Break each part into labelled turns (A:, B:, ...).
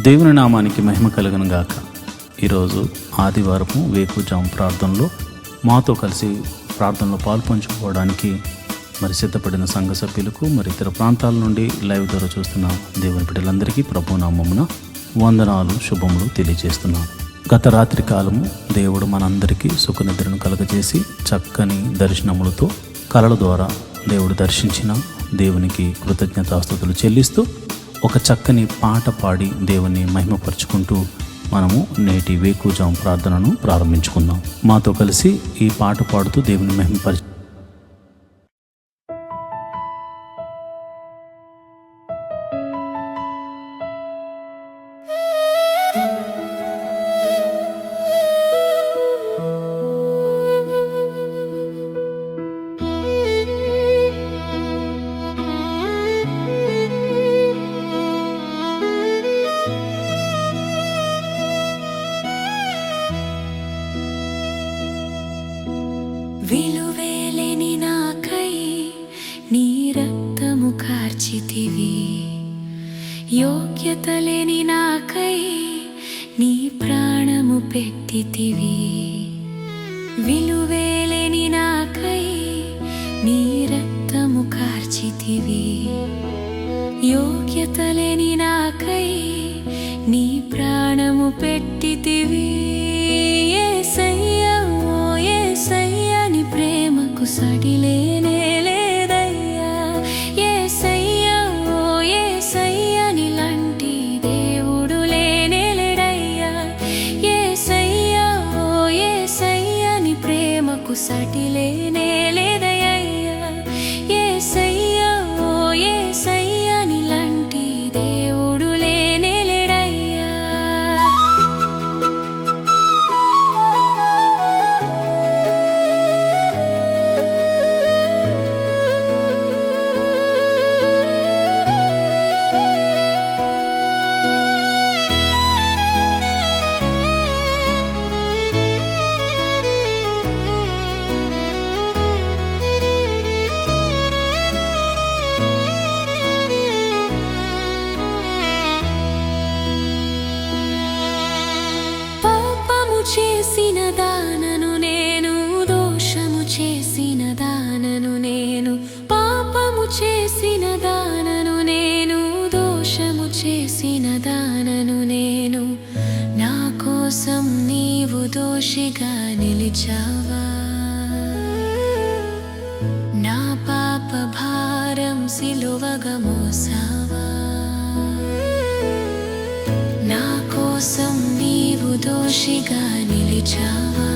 A: దేవుని నామానికి మహిమ కలుగును గాక. ఈరోజు ఆదివారము వేకువజాము ప్రార్థనలో మాతో కలిసి ప్రార్థనలో పాల్పంచుకోవడానికి సిద్ధపడిన సంఘ సభ్యులకు ఇతర ప్రాంతాల నుండి లైవ్ ద్వారా చూస్తున్న దేవుని బిడ్డలందరికీ ప్రభు నామమున వందనాలు శుభములు తెలియజేస్తున్నాను. గత రాత్రి కాలము దేవుడు మనందరికీ సుఖనిద్రను కలుగజేసి చక్కని దర్శనములతో కలల ద్వారా దేవుడు దర్శించిన దేవునికి కృతజ్ఞతాస్తుతులు చెల్లిస్తూ ఒక చక్కని పాట పాడి దేవుని మహిమపరుచుకుంటూ మనము నేటి వేకువజాము ప్రార్థనను ప్రారంభించుకుందాం. మాతో కలిసి ఈ పాట పాడుతూ దేవుని మహిమపరచు.
B: విలువేలేని నాకై నీ రక్తము కార్చితివి, యోగ్యత లేని నాకై నీ ప్రాణము పెట్టితివి. విలువేలేని నాకై నీ రక్తము కార్చితివి, యోగ్యత లేని నాకై నీ ప్రాణము పెట్టితివి. ప్రేమకు సడిలేనే లేదయ్యా యేసయ్యా, ఓ యేసయ్యా, నీలాంటి దేవుడు లేనే లేడయ్యా యేసయ్యా, ఓ యేసయ్యా, నీ ప్రేమకు సడిలేనే లేదయ్యా యేసయ్యా, ఓ యేసయ్యా, నీలాంటి దేవుడు లేనే లేడయ్యా. చేసిన దానను నేను, దోషము చేసిన దానను నేను, పాపము చేసిన దానను నేను, దోషము చేసిన దానను నేను. నా కోసం నీవు దోషిగా నిలిచావా, నా పాప భారం సిలువగా మోసావా. నా కోసం నీవు దోషిగా నిలిచావా,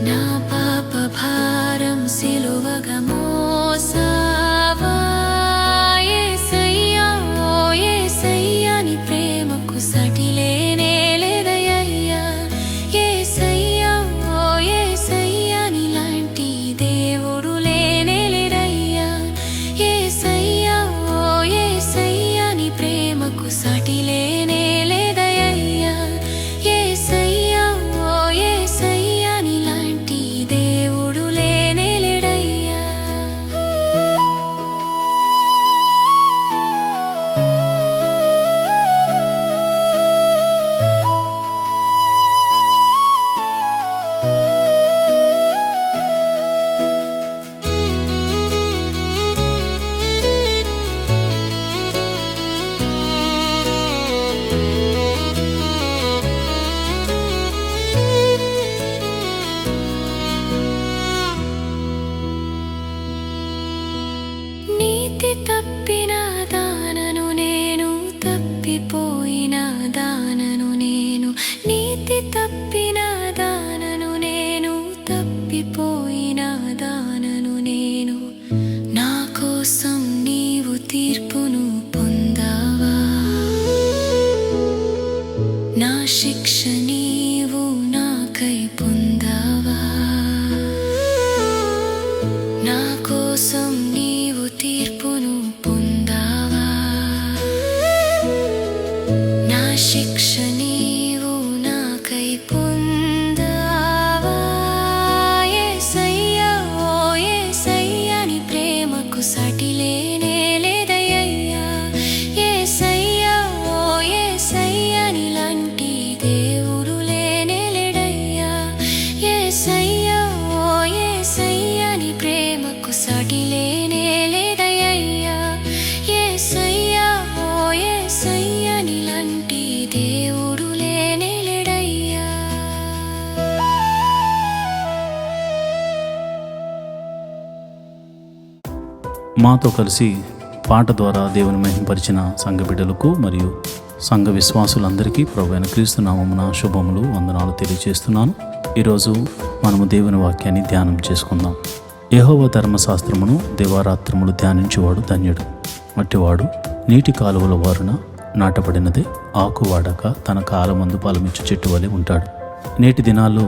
B: నా పాప భారం సిలువగా మోసావా. యేసయ్యా, ఓ యేసయ్యా, నీ ప్రేమకు సడిలేనే లేదయ్యా యేసయ్యా, ఓ యేసయ్యా, నీలాంటి దేవుడు లేనే లేడయ్యా యేసయ్యా, ఓ యేసయ్యా, నీ ప్రేమకు సడిలేనే లేదయ్యా యేసయ్యా, ఓ యేసయ్యా, నీలాంటి దేవుడు లేనే లేడయ్యా. నీతి తప్పిన దానను నేను, తప్పిపోయిన దానను నేను, నీతి తప్పిన దానను నేను, తప్పిపోయిన దానను నేను. నా కోసం నీవు తీర్పును పొందావా, నా శిక్ష నీవు నాకై పొందావా. నా కోసం నీవు తీర్పును పొందావా, నా శిక్ష నీవు నాకై పొందావా. యేసయ్యా, ఓ యేసయ్యా, నీ ప్రేమకు సడిలేనే లేదయ్యా యేసయ్యా,
A: మాతో కలిసి పాట ద్వారా దేవుని మహింపరిచిన సంఘ బిడ్డలకు మరియు సంఘ విశ్వాసులందరికీ ప్రభువైన క్రీస్తు నామమున శుభములు వందనాలు తెలియజేస్తున్నాను. ఈరోజు మనము దేవుని వాక్యాన్ని ధ్యానం చేసుకుందాం. యెహోవా ధర్మశాస్త్రమును దివారాత్రములు ధ్యానించేవాడు ధన్యుడు. మట్టివాడు నీటి కాలువల వారున నాటబడినదే, ఆకు వాడక తన కాలమందు ఫలమిచ్చు చెట్టు వలె ఉంటాడు. నేటి దినాల్లో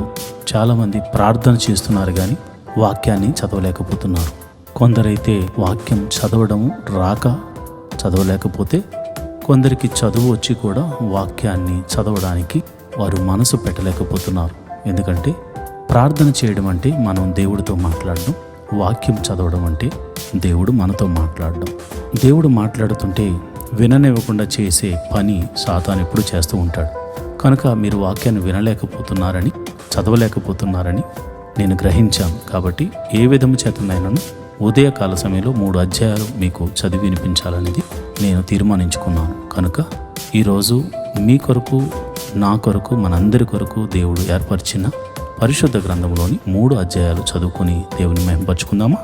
A: చాలామంది ప్రార్థన చేస్తున్నారు కానీ వాక్యాన్ని చదవలేకపోతున్నారు. కొందరైతే వాక్యం చదవడం రాక చదవలేకపోతే, కొందరికి చదువు వచ్చి కూడా వాక్యాన్ని చదవడానికి వారు మనసు పెట్టలేకపోతున్నారు. ఎందుకంటే ప్రార్థన చేయడం అంటే మనం దేవుడితో మాట్లాడడం, వాక్యం చదవడం అంటే దేవుడు మనతో మాట్లాడడం. దేవుడు మాట్లాడుతుంటే విననివ్వకుండా చేసే పని సాతాను ఎప్పుడు చేస్తూ ఉంటాడు. కనుక మీరు వాక్యాన్ని వినలేకపోతున్నారని, చదవలేకపోతున్నారని నేను గ్రహించాను. కాబట్టి ఏ విధము చేతనైనాను ఉదయకాల సమయంలో 3 అధ్యాయాలు మీకు చదివి వినిపించాలనేది నేను తీర్మానించుకున్నాను. కనుక ఈరోజు మీ కొరకు, నా కొరకు, మనందరి కొరకు దేవుడు ఏర్పరిచిన పరిశుద్ధ గ్రంథంలోని 3 అధ్యాయాలు చదువుకొని దేవుని మహింపరచుకుందామా?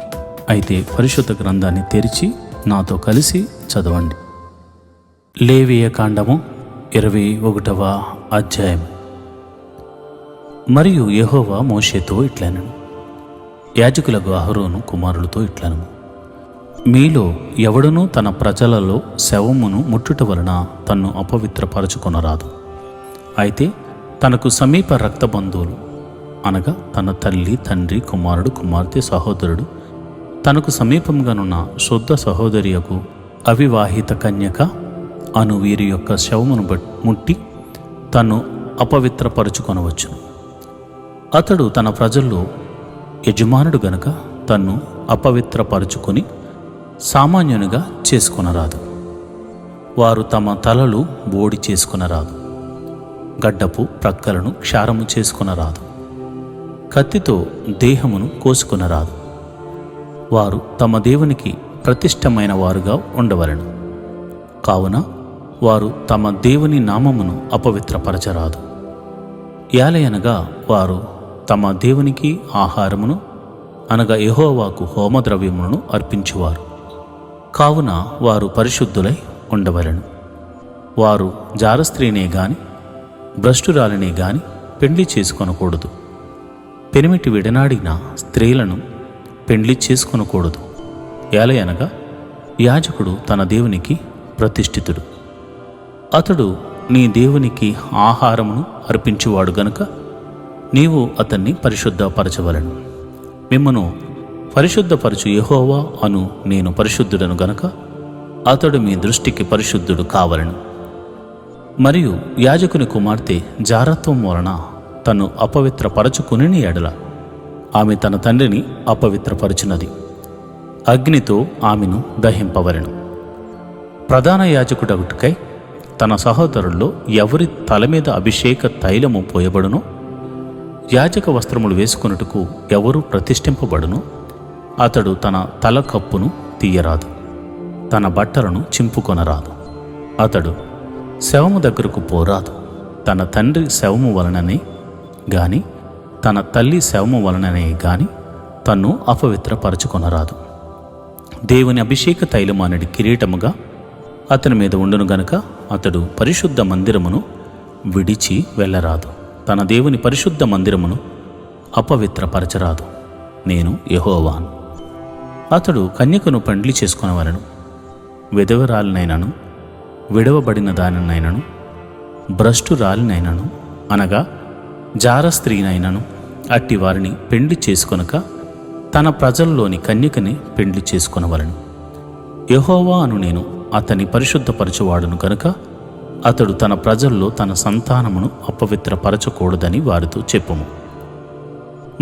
A: అయితే పరిశుద్ధ గ్రంథాన్ని తెరిచి నాతో కలిసి చదవండి. లేవియ కాండము 21వ అధ్యాయం. మరియు యెహోవా మోషేతో ఇట్లనెను, యాజకులకు అహరోను కుమారులతో ఇట్లనెను, మీలో ఎవడునూ తన ప్రజలలో శవమును ముట్టుట వలన తన్ను అపవిత్రపరచుకొనరాదు. అయితే తనకు సమీప రక్త బంధువులు అనగా తన తల్లి, తండ్రి, కుమారుడు, కుమార్తె, సహోదరుడు, తనకు సమీపంగానున్న శుద్ధ సహోదరియకు అవివాహిత కన్యక అను వీరి యొక్క శవమును ముట్టి తన్ను అపవిత్రపరచుకొనవచ్చు. అతడు తన ప్రజల్లో యజమానుడు గనుక తన్ను అపవిత్రపరచుకొని సామాన్యునిగా చేసుకొనరాదు. వారు తమ తలలు బోడి చేసుకొనరాదు, గడ్డపు ప్రక్కలను క్షారము చేసుకొనరాదు, కత్తితో దేహమును కోసుకొనరాదు. వారు తమ దేవునికి ప్రతిష్టమైన వారుగా ఉండవలెను. కావున వారు తమ దేవుని నామమును అపవిత్రపరచరాదు. యాలయనగా వారు తమ దేవునికి ఆహారమును అనగా యెహోవాకు హోమద్రవ్యములను అర్పించువారు. కావున వారు పరిశుద్ధులై ఉండవలెను. వారు జారస్త్రీనే గాని భ్రష్టురాలినే గాని పెండ్లి చేసుకొనకూడదు. పెనిమిటి విడనాడిన స్త్రీలను పెండ్లి చేసుకొనకూడదు. యాలయనగా యాజకుడు తన దేవునికి ప్రతిష్ఠితుడు. అతడు నీ దేవునికి ఆహారమును అర్పించువాడు గనుక నీవు అతన్ని పరిశుద్ధపరచవలెను. మిమ్మను పరిశుద్ధపరచు యెహోవా అను నేను పరిశుద్ధుడను గనుక అతడు మీ దృష్టికి పరిశుద్ధుడు కావలెను. మరియు యాజకుని కుమార్తె జారత్వం వలన తను అపవిత్రపరచుకుని ఎడల ఆమె తన తండ్రిని అపవిత్రపరచునది. అగ్నితో ఆమెను దహింపవలెను. ప్రధాన యాజకుడగుటకై తన సహోదరుల్లో ఎవరి తల మీద అభిషేక తైలము పోయబడునో, యాజక వస్త్రములు వేసుకొనుటకు ఎవరు ప్రతిష్ఠింపబడునో అతడు తన తల కప్పును తీయరాదు, తన బట్టలను చింపుకొనరాదు. అతడు శవము దగ్గరకు పోరాదు. తన తండ్రి శవము వలననే గాని తన తల్లి శవము వలననే గాని తన్ను అపవిత్రపరచుకొనరాదు. దేవుని అభిషేక తైలమానడి కిరీటముగా అతని మీద ఉండును గనుక అతడు పరిశుద్ధ మందిరమును విడిచి వెళ్ళరాదు. తన దేవుని పరిశుద్ధ మందిరమును అపవిత్రపరచరాదు. నేను యెహోవాను. అతడు కన్యకను పెండ్లి చేసుకొనవలెను. విధవరాలినైనను, విడవబడిన దానినైనను, భ్రష్టురాలినైనను అనగా జార స్త్రీనైనను అట్టి వారిని పెండ్లి చేసుకొనక తన ప్రజల్లోని కన్యకని పెండ్లి చేసుకొనవలెను. యెహోవా అను నేను అతని పరిశుద్ధపరచువాడును కనుక అతడు తన ప్రజల్లో తన సంతానమును అపవిత్రపరచకూడదని వారితో చెప్పుము.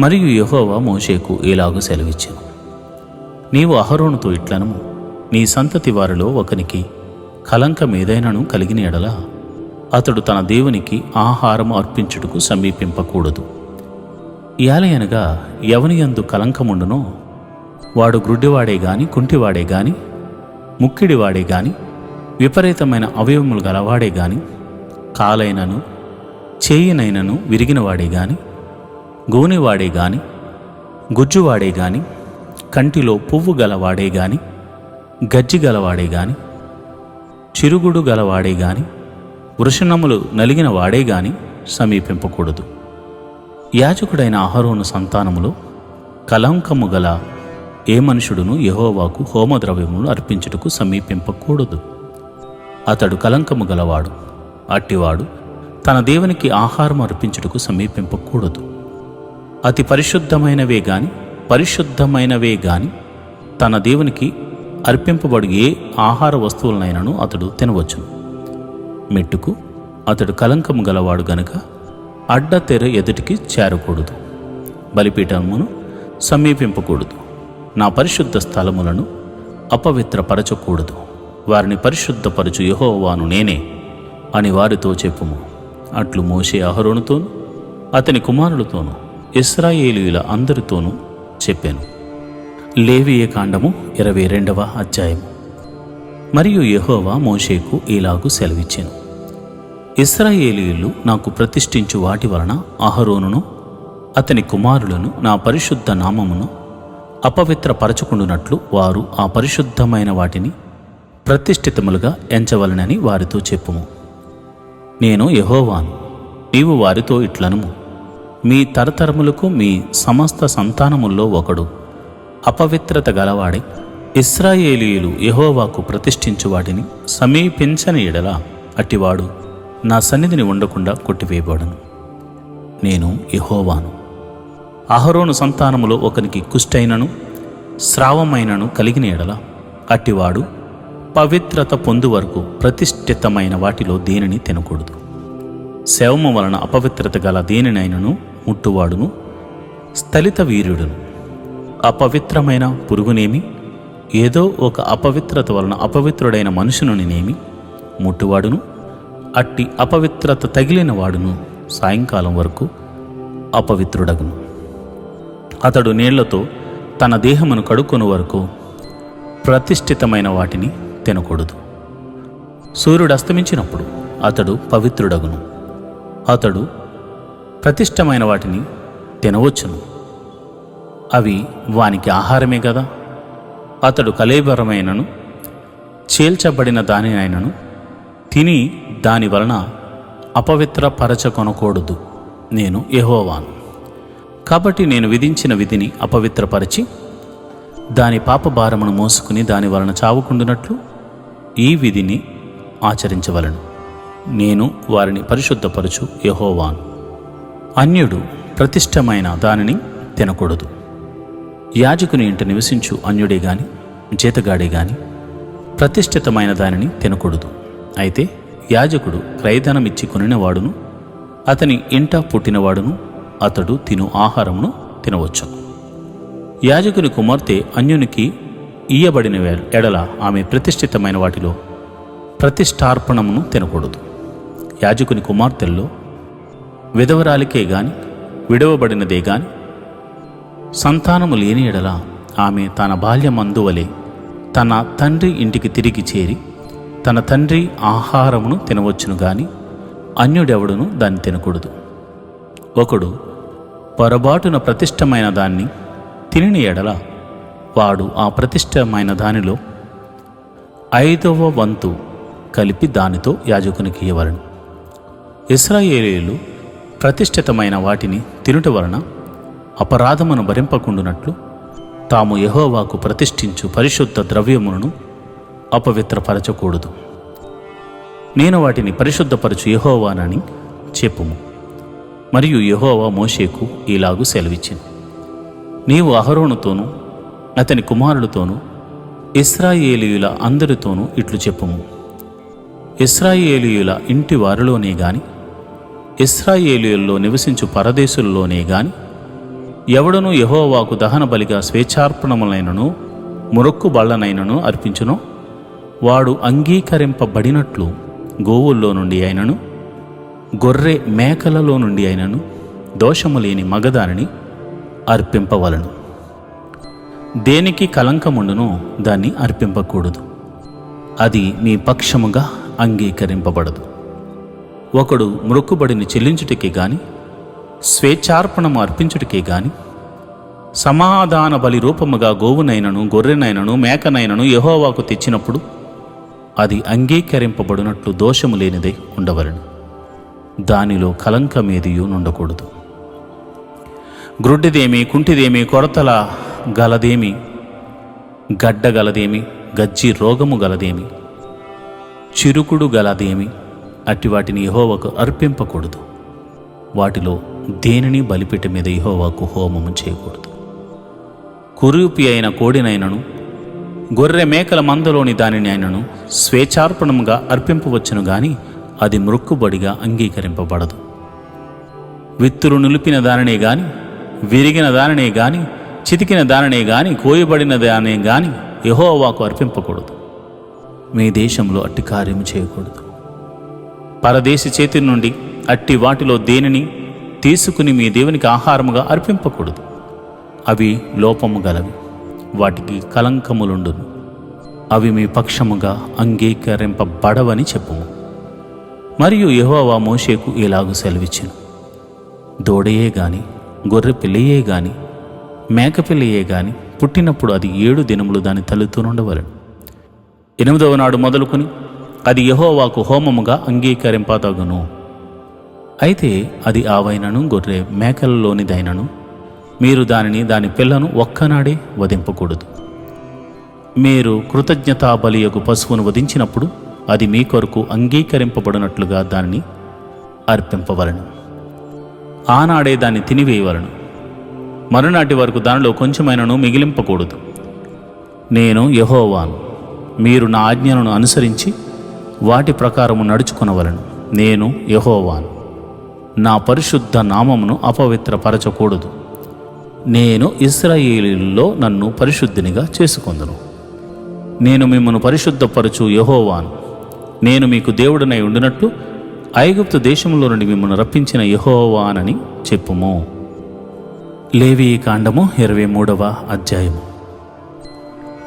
A: మరియు యెహోవా మోషేకు ఇలాగు సెలవిచ్చెను, నీవు అహరోనుతో ఇట్లనము, నీ సంతతి వారిలో ఒకనికి కలంకమేదైనను కలిగిన ఎడల అతడు తన దేవునికి ఆహారము అర్పించుటకు సమీపింపకూడదు. యాలయనగా ఎవని యందు కలంకముండునో వాడు గ్రుడ్డివాడే గాని, కుంటివాడే గాని, ముక్కిడివాడే గాని, విపరీతమైన అవయవములు గలవాడే గాని, కాలైనను చేయినైనను విరిగినవాడే గాని, గోనెవాడే గాని, గుజ్జువాడే గాని, కంటిలో పువ్వు గలవాడే గాని, గజ్జి గలవాడే గాని, చిరుగుడు గలవాడే గాని, వృషణములు నలిగిన వాడే గాని సమీపింపకూడదు. యాజకుడైన అహరోను సంతానములో కలంకము గల ఏ మనుషుడును యెహోవాకు హోమద్రవ్యములు అర్పించుటకు సమీపింపకూడదు. అతడు కలంకము గలవాడు. అట్టివాడు తన దేవునికి ఆహారం అర్పించుటకు సమీపింపకూడదు. అతి పరిశుద్ధమైనవే గాని తన దేవునికి అర్పింపబడు ఏ ఆహార వస్తువులనైనను అతడు తినవచ్చును. మెట్టుకు అతడు కలంకము గలవాడు గనుక అడ్డతెర ఎదుటికి చేరకూడదు. బలిపీఠమును సమీపింపకూడదు. నా పరిశుద్ధ స్థలములను అపవిత్రపరచకూడదు. వారిని పరిశుద్ధపరచు యెహోవాను నేనే అని వారితో చెప్పుము. అట్లు మోషే అహరోనుతోనూ అతని కుమారులతోనూ ఇశ్రాయేలీయుల అందరితోనూ చెప్పాను. లేవీయ కాండము 22వ అధ్యాయము. మరియు యెహోవా మోషేకు ఇలాగు సెలవిచ్చెను. ఇశ్రాయేలీయులు నాకు ప్రతిష్ఠించు వాటి వలన అహరోనును అతని కుమారులను నా పరిశుద్ధ నామమును అపవిత్రపరచుకుండునట్లు వారు ఆ పరిశుద్ధమైన వాటిని ప్రతిష్ఠితములుగా ఎంచవలనని వారితో చెప్పుము. నేను యెహోవాను. నీవు వారితో ఇట్లనుము, మీ తరతరములకు మీ సమస్త సంతానముల్లో ఒకడు అపవిత్రత గలవాడై ఇశ్రాయేలీయులు యెహోవాకు ప్రతిష్ఠించు వాటిని సమీపించని ఎడల అట్టివాడు నా సన్నిధిని ఉండకుండా కొట్టివేయబడును. నేను యెహోవాను. అహరోను సంతానములో ఒకనికి కుష్ఠైనను స్రావమైనను కలిగిన ఎడల అట్టివాడు పవిత్రత పొందు వరకు ప్రతిష్ఠితమైన వాటిలో దేనిని తినకూడదు. శవము వలన అపవిత్రత గల దేనినైనను ముట్టువాడును స్థలిత వీర్యుడును. అపవిత్రమైన పురుగునేమి, ఏదో ఒక అపవిత్రత వలన అపవిత్రుడైన మనుషునినేమి ముట్టువాడును అట్టి అపవిత్రత తగిలిన వాడును సాయంకాలం వరకు అపవిత్రుడగును. అతడు నీళ్లతో తన దేహమును కడుక్కొను వరకు ప్రతిష్ఠితమైన వాటిని తినకూడదు. సూర్యుడు అస్తమించినప్పుడు అతడు పవిత్రుడగును. అతడు ప్రతిష్టమైన వాటిని తినవచ్చును. అవి వానికి ఆహారమే కదా. అతడు కళేబరమైనను చేల్చబడిన దానినైనను తిని దాని వలన అపవిత్రపరచకొనకూడదు. నేను యెహోవాను. కాబట్టి నేను విధించిన విధిని అపవిత్రపరచి దాని పాపభారమును మోసుకుని దాని వలన చావుకుండునట్లు ఈ విధిని ఆచరించవలను. నేను వారిని పరిశుద్ధపరచు యెహోవాను. అన్యుడు ప్రతిష్టమైన దానిని తినకూడదు. యాజకుని ఇంట నివసించు అన్యుడే గాని జీతగాడే గాని ప్రతిష్ఠితమైన దానిని తినకూడదు. అయితే యాజకుడు క్రయధనమిచ్చి కొనినవాడును అతని ఇంట పుట్టినవాడును అతడు తిను ఆహారమును తినవచ్చు. యాజకుని కుమార్తె అన్యునికి ఇయ్యబడిన ఎడల ఆమె ప్రతిష్ఠితమైన వాటిలో ప్రతిష్టార్పణమును తినకూడదు. యాజకుని కుమార్తెల్లో విధవరాలికే గాని విడవబడినదే గాని సంతానము లేని ఎడల ఆమె తన బాల్యమందువలే తన తండ్రి ఇంటికి తిరిగి చేరి తన తండ్రి ఆహారమును తినవచ్చును గాని అన్యుడెవడును దాన్ని తినకూడదు. ఒకడు పొరబాటున ప్రతిష్టమైన దాన్ని తిని ఎడల వాడు ఆ ప్రతిష్టమైన దానిలో 5వ వంతు కలిపి దానితో యాజకునికి ఇవ్వవలెను. ఇశ్రాయేలీయులు ప్రతిష్ఠితమైన వాటిని తినుట వలన అపరాధమును భరింపకుండునట్లు తాము యెహోవాకు ప్రతిష్ఠించు పరిశుద్ధ ద్రవ్యములను అపవిత్రపరచకూడదు. నేను వాటిని పరిశుద్ధపరచు యెహోవానని చెప్పుము. మరియు యెహోవా మోషేకు ఇలాగు సెలవిచ్చెను. నీవు అహరోనుతోనూ అతని కుమారులతోనూ ఇశ్రాయేలీయుల అందరితోనూ ఇట్లు చెప్పుము. ఇశ్రాయేలీయుల ఇంటి వారిలోనే గాని ఇశ్రాయేలీయుల్లో నివసించు పరదేశుల్లోనే గాని ఎవడనూ యెహోవాకు దహన బలిగా స్వేచ్ఛార్పణములైనను మురొక్కు బళ్లనైనను అర్పించునో వాడు అంగీకరింపబడినట్లు గోవుల్లో నుండి అయినను గొర్రె మేకలలో నుండి అయినను దోషము లేని మగదానిని అర్పింపవలను. దేనికి కలంకముండునో దాన్ని అర్పింపకూడదు. అది మీ పక్షముగా అంగీకరింపబడదు. ఒకడు మ్రొక్కుబడిని చెల్లించుటకే గాని స్వేచ్ఛార్పణము అర్పించుటకే గాని సమాధాన బలి రూపముగా గోవునైనను గొర్రెనైనను మేకనైనను యెహోవాకు తెచ్చినప్పుడు అది అంగీకరింపబడినట్లు దోషము లేనిదై ఉండవలెను. దానిలో కలంకమేదియు నుండకూడదు. గ్రుడ్డిదేమి, కుంటిదేమి, కొరతల గలదేమి, గడ్డ గలదేమి, గజ్జి రోగము గలదేమి, చిరుకుడు గలదేమి, అట్టి వాటిని యెహోవాకు అర్పింపకూడదు. వాటిలో దేనిని బలిపీఠం మీద యెహోవాకు హోమము చేయకూడదు. కురూపి అయిన కోడినైనను గొర్రె మేకల మందలోని దానిని అయినను స్వేచ్ఛార్పణముగా అర్పింపవచ్చును గాని అది మ్రొక్కుబడిగా అంగీకరింపబడదు. విత్తులు నిలిపిన దానినే గాని, విరిగిన దానినే గాని, చితికిన దానినే గాని, కోయబడిన దానినే గాని యెహోవాకు అర్పింపకూడదు. మీ దేశంలో అట్టి కార్యము చేయకూడదు. పరదేశి చేతి నుండి అట్టి వాటిలో దేనిని తీసుకుని మీ దేవునికి ఆహారముగా అర్పింపకూడదు. అవి లోపము గలవి, వాటికి కలంకములుండును. అవి మీ పక్షముగా అంగీకరింపబడవని చెప్పుము. మరియు యెహోవా మోషేకు ఇలాగు సెలవిచ్చెను. దూడయే గాని, గొర్రె పిల్లయే గాని, మేక పిల్లయే గాని పుట్టినప్పుడు అది 7 దినములు దాని తల్లితో నుండవలెను. 8వ నాడు మొదలుకొని అది యెహోవాకు హోమముగా అంగీకరింపదగును. అయితే అది ఆవైనను గొర్రె మేకలలోనిదైనను మీరు దాని పిల్లను ఒక్కనాడే వధింపకూడదు. మీరు కృతజ్ఞతా బలియగు పశువును వధించినప్పుడు అది మీ కొరకు అంగీకరింపబడినట్లుగా దానిని అర్పింపవలను. ఆనాడే దాన్ని తినివేయవలను. మరునాటి వరకు దానిలో కొంచెమైనను మిగిలింపకూడదు. నేను యెహోవాను. మీరు నా ఆజ్ఞలను అనుసరించి వాటి ప్రకారము నడుచుకొనవలను. నేను యెహోవాను. నా పరిశుద్ధ నామమును అపవిత్రపరచకూడదు. నేను ఇశ్రాయేలీయుల్లో నన్ను పరిశుద్ధినిగా చేసుకొందును. నేను మిమ్మను పరిశుద్ధపరచు యెహోవాను. నేను మీకు దేవుడనై ఉండినట్లు ఐగుప్తు దేశంలో నుండి మిమ్మల్ని రప్పించిన యెహోవానని చెప్పుము. లేవీ కాండము 23వ అధ్యాయము.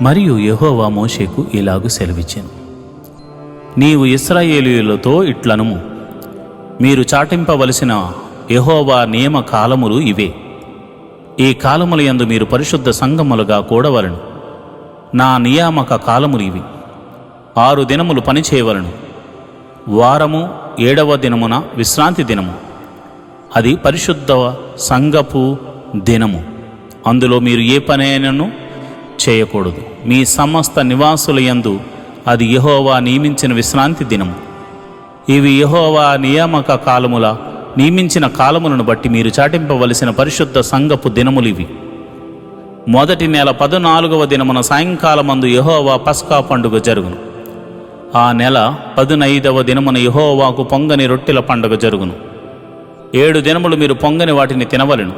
A: మరియు యెహోవా మోషేకు ఇలాగు సెలవిచ్చెను. నీవు ఇశ్రాయేలీయులతో ఇట్లనుము, మీరు చాటింపవలసిన యెహోవా నియమ కాలములు ఇవే. ఈ కాలముల యందు మీరు పరిశుద్ధ సంఘములుగా కూడవలను. నా నియామక కాలములు ఇవి. 6 దినములు పనిచేయవలను. వారము 7వ దినమున విశ్రాంతి దినము. అది పరిశుద్ధ సంఘపు దినము. అందులో మీరు ఏ పనైనను చేయకూడదు. మీ సమస్త నివాసుల యందు అది యెహోవా నియమించిన విశ్రాంతి దినము. ఇవి యెహోవా నియామక కాలముల నియమించిన కాలములను బట్టి మీరు చాటింపవలసిన పరిశుద్ధ సంఘపు దినములివి. మొదటి నెల 14వ దినమున సాయంకాలమందు యెహోవా పస్కా పండుగ జరుగును. ఆ నెల 15వ దినమున యెహోవాకు పొంగని రొట్టెల పండుగ జరుగును. 7 దినములు మీరు పొంగని వాటిని తినవలెను.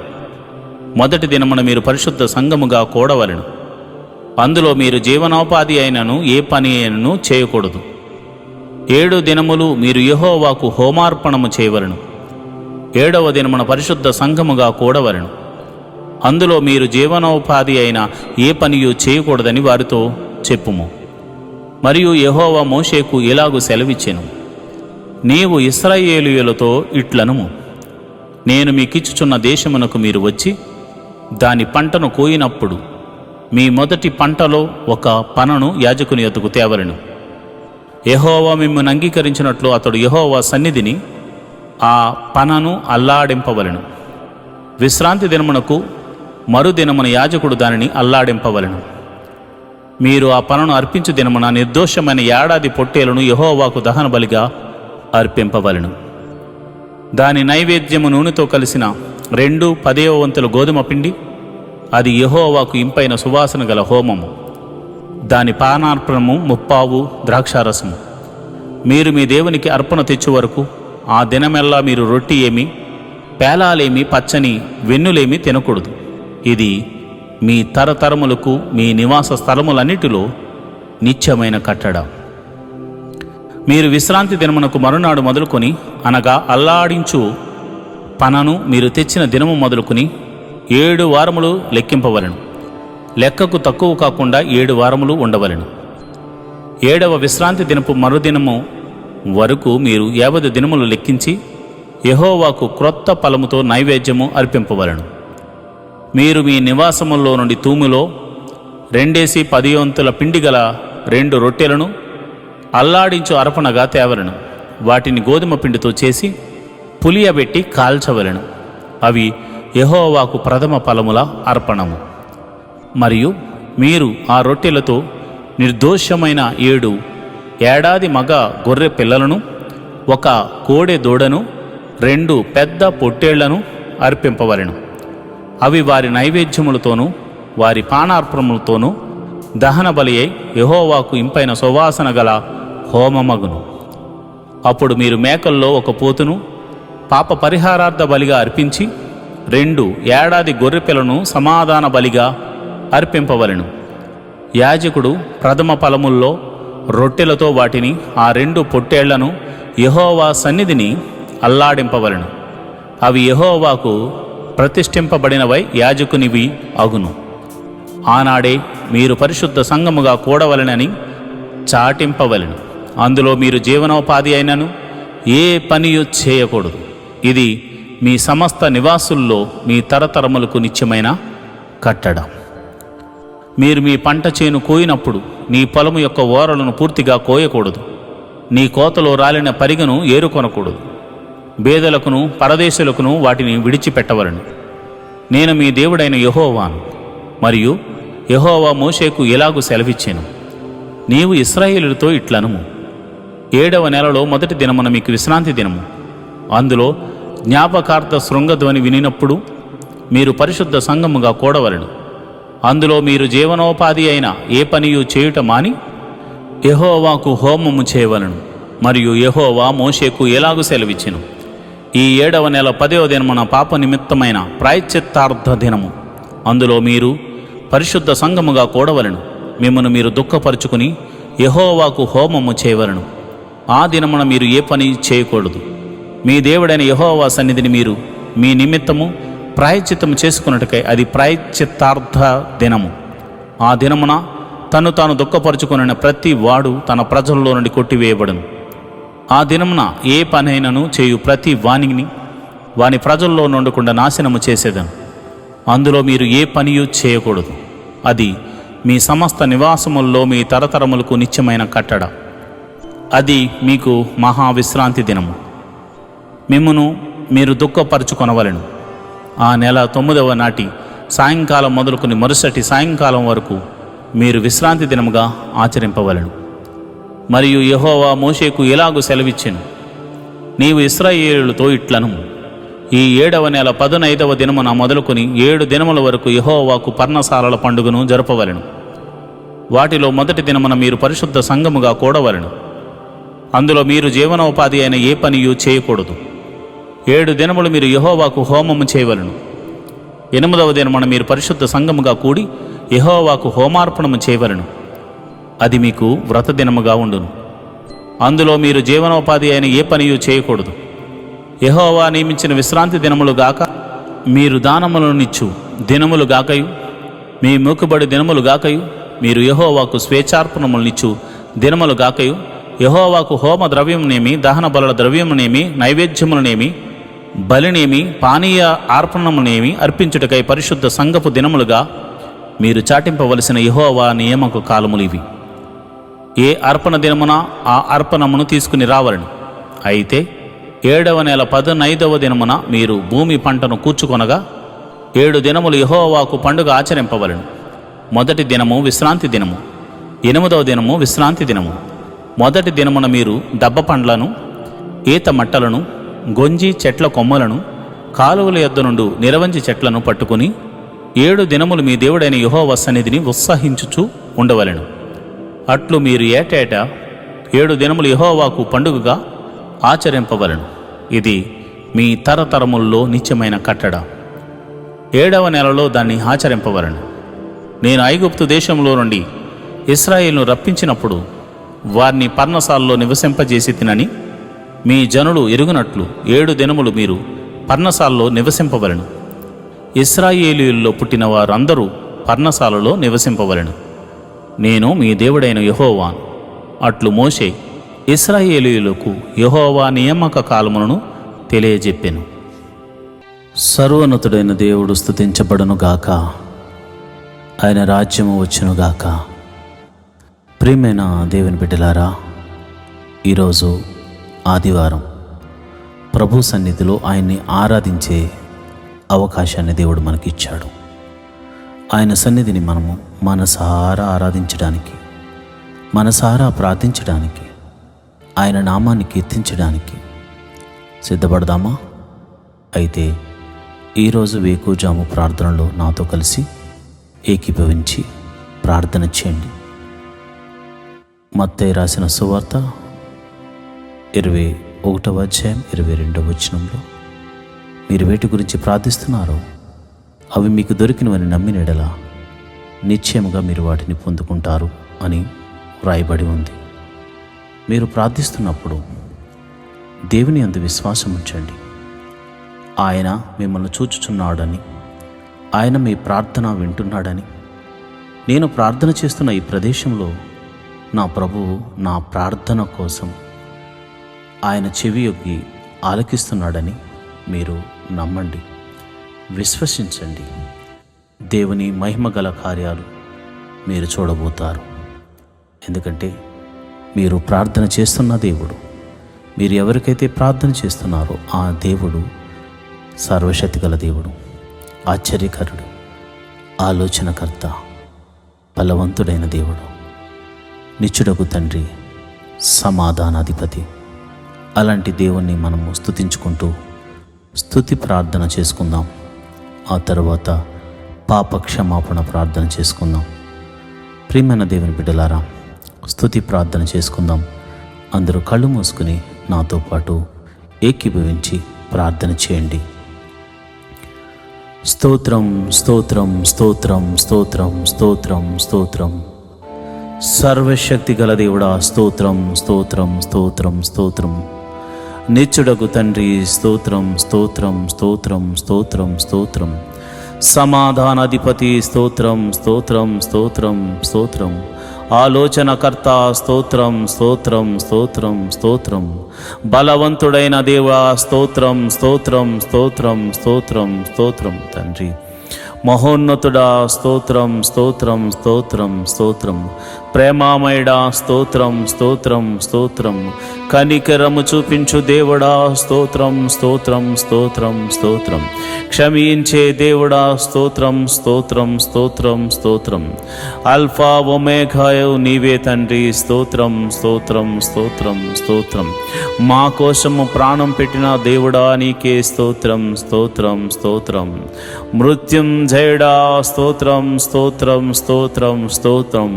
A: మొదటి దినమున మీరు పరిశుద్ధ సంఘముగా కూడవలెను. అందులో మీరు జీవనోపాధి అయినను ఏ పని అయినను చేయకూడదు. 7 దినములు మీరు యెహోవాకు హోమార్పణము చేయవలెను. 7వ దినమున పరిశుద్ధ సంఘముగా కూడవలెను. అందులో మీరు జీవనోపాధి అయిన ఏ పనియూ చేయకూడదని వారితో చెప్పుము. మరియు యెహోవా మోషేకు ఇలాగు సెలవిచ్చెను. నీవు ఇశ్రాయేలీయులతో ఇట్లనుము, నేను మీకిచ్చుచున్న దేశమునకు మీరు వచ్చి దాని పంటను కోయినప్పుడు మీ మొదటి పంటలో ఒక పనను యాజకుని యొద్దకు తేవలెను. యెహోవా మిమ్మల్ని అంగీకరించినట్లు అతడు యెహోవా సన్నిధిని ఆ పనను అల్లాడింపవలెను. విశ్రాంతి దినమునకు మరుదినమున యాజకుడు దానిని అల్లాడింపవలెను. మీరు ఆ పనను అర్పించు దినమున నిర్దోషమైన ఏడాది పొట్టేలను యెహోవాకు దహన బలిగా అర్పింపవలెను. దాని నైవేద్యము నూనెతో కలిసిన 2 10వ వంతుల గోధుమ పిండి, అది యెహోవాకు ఇంపైన సువాసన గల హోమము. దాని పానార్పణము 30 ద్రాక్షారసము. మీరు మీ దేవునికి అర్పణ తెచ్చు వరకు ఆ దినమెల్లా మీరు రొట్టి ఏమి, పేలాలేమి, పచ్చని వెన్నులేమి తినకూడదు. ఇది మీ తరతరములకు మీ నివాస స్థలములన్నిటిలో నిత్యమైన కట్టడ. మీరు విశ్రాంతి దినమునకు మరునాడు మొదలుకొని, అనగా అల్లాడించు పనను మీరు తెచ్చిన దినము మొదలుకొని 7 వారములు లెక్కింపవలెను. లెక్కకు తక్కువ కాకుండా 7 వారములు ఉండవలెను. 7వ విశ్రాంతి దినపు మరుదినము వరకు మీరు 50 దినములు లెక్కించి యెహోవాకు క్రొత్త ఫలముతో నైవేద్యము అర్పింపవలెను. మీరు మీ నివాసముల్లో నుండి తూములో 2 వంతుల పిండి గల 2 రొట్టెలను అల్లాడించు అర్పణగా తేవలను. వాటిని గోధుమ పిండితో చేసి పులియబెట్టి కాల్చవలెను. అవి యెహోవాకు ప్రథమ ఫలముల అర్పణము. మరియు మీరు ఆ రొట్టెలతో నిర్దోషమైన 7 ఏడాది మగ గొర్రె పిల్లలను, 1 కోడె దూడను, 2 పెద్ద పొట్టేళ్లను అర్పింపవలెను. అవి వారి నైవేద్యములతోనూ వారి పానార్పణములతోనూ దహన బలి అయి యెహోవాకు ఇంపైన సువాసన గల హోమమగును. అప్పుడు మీరు మేకల్లో 1 పోతును పాప పరిహారార్థ బలిగా అర్పించి 2 ఏడాది గొర్రెపిల్లను సమాధాన బలిగా అర్పింపవలెను. యాజకుడు ప్రథమ ఫలముల్లో రొట్టెలతో వాటిని ఆ 2 పొట్టేళ్లను యెహోవా సన్నిధిని అల్లాడింపవలెను. అవి యెహోవాకు ప్రతిష్ఠింపబడినవై యాజకునివి అగును. ఆనాడే మీరు పరిశుద్ధ సంఘముగా కూడవలెనని చాటింపవలెను. అందులో మీరు జీవనోపాధి అయినను ఏ పనియు చేయకూడదు. ఇది మీ సమస్త నివాసుల్లో మీ తరతరములకు నిత్యమైన కట్టడ. మీరు మీ పంట చేను కోయినప్పుడు నీ పొలము యొక్క ఓరలను పూర్తిగా కోయకూడదు. నీ కోతలో రాలిన పరిగను ఏరుకొనకూడదు. బేదలకును పరదేశులకును వాటిని విడిచిపెట్టవలను. నేను మీ దేవుడైన యెహోవాను. మరియు యెహోవా మోషేకు ఇలాగు సెలవిచ్చెను, నీవు ఇశ్రాయేలుతో ఇట్లనుము, 7వ నెలలో మొదటి దినమున మీకు విశ్రాంతి దినము. అందులో జ్ఞాపకార్థ శృంగధ్వని వినినప్పుడు మీరు పరిశుద్ధ సంఘముగా కూడవలెను. అందులో మీరు జీవనోపాధి అయిన ఏ పనియు చేయుట మాని యెహోవాకు హోమము చేయవలెను. మరియు యెహోవా మోషేకు ఎలాగు సెలవిచ్చెను, ఈ 7వ నెల 10వ దినమున పాప నిమిత్తమైన ప్రాయశ్చిత్తార్థ దినము. అందులో మీరు పరిశుద్ధ సంఘముగా కూడవలెను. మిమ్మను మీరు దుఃఖపరుచుకుని యెహోవాకు హోమము చేయవలెను. ఆ దినమున మీరు ఏ పని చేయకూడదు. మీ దేవుడైన యెహోవా సన్నిధిని మీరు మీ నిమిత్తము ప్రాయశ్చిత్తము చేసుకున్నట్టుకై అది ప్రాయశ్చిత్తార్థ దినము. ఆ దినమున తాను దుఃఖపరుచుకున్న ప్రతి వాడు తన ప్రజల్లో నుండి కొట్టివేయబడును. ఆ దినమున ఏ పనైనను చేయు ప్రతి వానిని వాని ప్రజల్లో నుండకుండా నాశనము చేసేదను. అందులో మీరు ఏ పనియు చేయకూడదు. అది మీ సమస్త నివాసముల్లో మీ తరతరములకు నిత్యమైన కట్టడ. అది మీకు మహావిశ్రాంతి దినము. మిమ్మును మీరు దుఃఖపరుచుకొనవలెను. ఆ నెల 9వ నాటి సాయంకాలం మొదలుకొని మరుసటి సాయంకాలం వరకు మీరు విశ్రాంతి దినముగా ఆచరింపవలెను. మరియు యెహోవా మోషేకు ఇలాగు సెలవిచ్చెను, నీవు ఇశ్రాయేలుతో ఇట్లను, ఈ 7వ నెల 15వ దినమున మొదలుకొని 7 దినముల వరకు యెహోవాకు పర్ణశాలల పండుగను జరపవలెను. వాటిలో మొదటి దినమున మీరు పరిశుద్ధ సంఘముగా కూడవలెను. అందులో మీరు జీవనోపాధి అయిన ఏ పనియు చేయకూడదు. 7 దినములు మీరు యెహోవాకు హోమము చేయవలెను. 8వ దినమున మీరు పరిశుద్ధ సంఘముగా కూడి యెహోవాకు హోమార్పణము చేయవలెను. అది మీకు వ్రత దినముగా ఉండును. అందులో మీరు జీవనోపాధి అయిన ఏ పనియు చేయకూడదు. యెహోవా నియమించిన విశ్రాంతి దినములు గాక, మీరు దానములనిచ్చు దినములు గాకయు, మీ మొక్కుబడి దినములు గాకయు, మీరు యెహోవాకు స్వేచ్ఛార్పణములనిచ్చు దినములు గాకయు, యెహోవాకు హోమ ద్రవ్యమునేమి, దహన బలుల ద్రవ్యమునేమి, నైవేద్యములనేమి, బలినేమి, పానీయ అర్పణమునేమి అర్పించుటకై పరిశుద్ధ సంఘపు దినములుగా మీరు చాటింపవలసిన యెహోవా నియామక కాలములు ఇవి. ఏ అర్పణ దినమున ఆ అర్పణమును తీసుకుని రావాలని. అయితే 7వ నెల 15వ దినమున మీరు భూమి పంటను కూర్చుకొనగా 7 దినములు యెహోవాకు పండుగ ఆచరింపవలెను. మొదటి దినము విశ్రాంతి దినము, 8వ దినము విశ్రాంతి దినము. మొదటి దినమున మీరు దబ్బ పండ్లను, ఈత మట్టలను, గొంజి చెట్ల కొమ్మలను, కాలువల యొద్ద నుండి నిరవంజి చెట్లను పట్టుకుని 7 దినములు మీ దేవుడైన యెహోవా సన్నిధిని ఉత్సహించుచూ ఉండవలెను. అట్లు మీరు ఏటేటా 7 దినములు యెహోవాకు పండుగగా ఆచరింపవలెను. ఇది మీ తరతరముల్లో నిత్యమైన కట్టడ. 7వ నెలలో దాన్ని ఆచరింపవలెను. నేను ఐగుప్తు దేశంలో నుండి ఇశ్రాయేలును రప్పించినప్పుడు వారిని పర్ణశాలలో నివసింపజేసి తినని మీ జనులు ఎరుగునట్లు 7 దినములు మీరు పర్ణశాలలో నివసింపవలెను. ఇశ్రాయేలీయుల్లో పుట్టిన వారందరూ పర్ణశాలలో నివసింపవలెను. నేను మీ దేవుడైన యెహోవాను. అట్లు మోషే ఇశ్రాయేలీయులకు యెహోవా నియామక కాలములను తెలియజెప్పెను. సర్వోన్నతుడైన దేవుడు స్తుతించబడును గాక. ఆయన రాజ్యము వచ్చును గాక. ప్రియమైన దేవుని బిడ్డలారా, ఈరోజు ఆదివారం ప్రభు సన్నిధిలో ఆయన్ని ఆరాధించే అవకాశాన్ని దేవుడు మనకిచ్చాడు. ఆయన సన్నిధిని మనము మనసారా ఆరాధించడానికి, మనసారా ప్రార్థించడానికి, ఆయన నామాన్ని కీర్తించడానికి సిద్ధపడదామా? అయితే ఈరోజు వేకువజాము ప్రార్థనలో నాతో కలిసి ఏకీభవించి ప్రార్థన చేయండి. మత్తయి రాసిన సువార్త 21వ అధ్యాయం 22వ వచనంలో, మీరు వేటి గురించి ప్రార్థిస్తున్నారో అవి మీకు దొరికినవని నమ్మిన యెడల నిశ్చయముగా మీరు వాటిని పొందుకుంటారు అని వ్రాయబడి ఉంది. మీరు ప్రార్థిస్తున్నప్పుడు దేవుని యందు విశ్వాసం ఉంచండి. ఆయన మిమ్మల్ని చూచుచున్నాడని, ఆయన మీ ప్రార్థన వింటున్నాడని, నేను ప్రార్థన చేస్తున్న ఈ ప్రదేశంలో నా ప్రభువు నా ప్రార్థన కోసం ఆయన చెవి యొగ్గి ఆలకిస్తున్నాడని మీరు నమ్మండి, విశ్వసించండి. దేవుని మహిమగల కార్యాలు మీరు చూడబోతారు. ఎందుకంటే మీరు ప్రార్థన చేస్తున్న దేవుడు, మీరు ఎవరికైతే ప్రార్థన చేస్తున్నారో ఆ దేవుడు సర్వశక్తి గల దేవుడు, ఆశ్చర్యకరుడు, ఆలోచనకర్త, బలవంతుడైన దేవుడు, నిత్యుడగు తండ్రి, సమాధానాధిపతి. అలాంటి దేవుణ్ణి మనము స్తుతించుకుంటూ స్తుతి ప్రార్థన చేసుకుందాం. ఆ తర్వాత పాప క్షమాపణ ప్రార్థన చేసుకుందాం. ప్రియమైన దేవుని బిడ్డలారా, స్తుతి ప్రార్థన చేసుకుందాం. అందరూ కళ్ళు మూసుకుని నాతో పాటు ఏకీభవించి ప్రార్థన చేయండి. స్తోత్రం స్తోత్రం స్తోత్రం స్తోత్రం స్తోత్రం స్తోత్రం. సర్వశక్తి గల దేవుడా స్తోత్రం స్తోత్రం స్తోత్రం స్తోత్రం. నిత్యుడగు తండ్రి స్తోత్రం స్తోత్రం స్తోత్రం స్తోత్రం స్తోత్రం. సమాధానాధిపతి స్తోత్రం స్తోత్రం స్తోత్రం స్తోత్రం. ఆలోచనకర్త స్తోత్రం స్తోత్రం స్తోత్రం స్తోత్రం. బలవంతుడైన దేవా స్తోత్రం స్తోత్రం స్తోత్రం స్తోత్రం స్తోత్రం. తండ్రి మహోన్నతుడా స్తోత్రం స్తోత్రం స్తోత్రం స్తోత్రం. ప్రేమామయుడా స్తోత్రం స్తోత్రం స్తోత్రం. కనికరము చూపించు దేవుడా స్తోత్రం స్తోత్రం స్తోత్రం స్తోత్రం. క్షమించే దేవుడా స్తోత్రం స్తోత్రం స్తోత్రం స్తోత్రం. అల్ఫా ఒమేగాయు నీవే తండ్రి స్తోత్రం స్తోత్రం స్తోత్రం స్తోత్రం. మా కోసము ప్రాణం పెట్టిన దేవుడా నీకే స్తోత్రం స్తోత్రం స్తోత్రం. మృత్యుంజయుడా స్తోత్రం స్తోత్రం స్తోత్రం స్తోత్రం.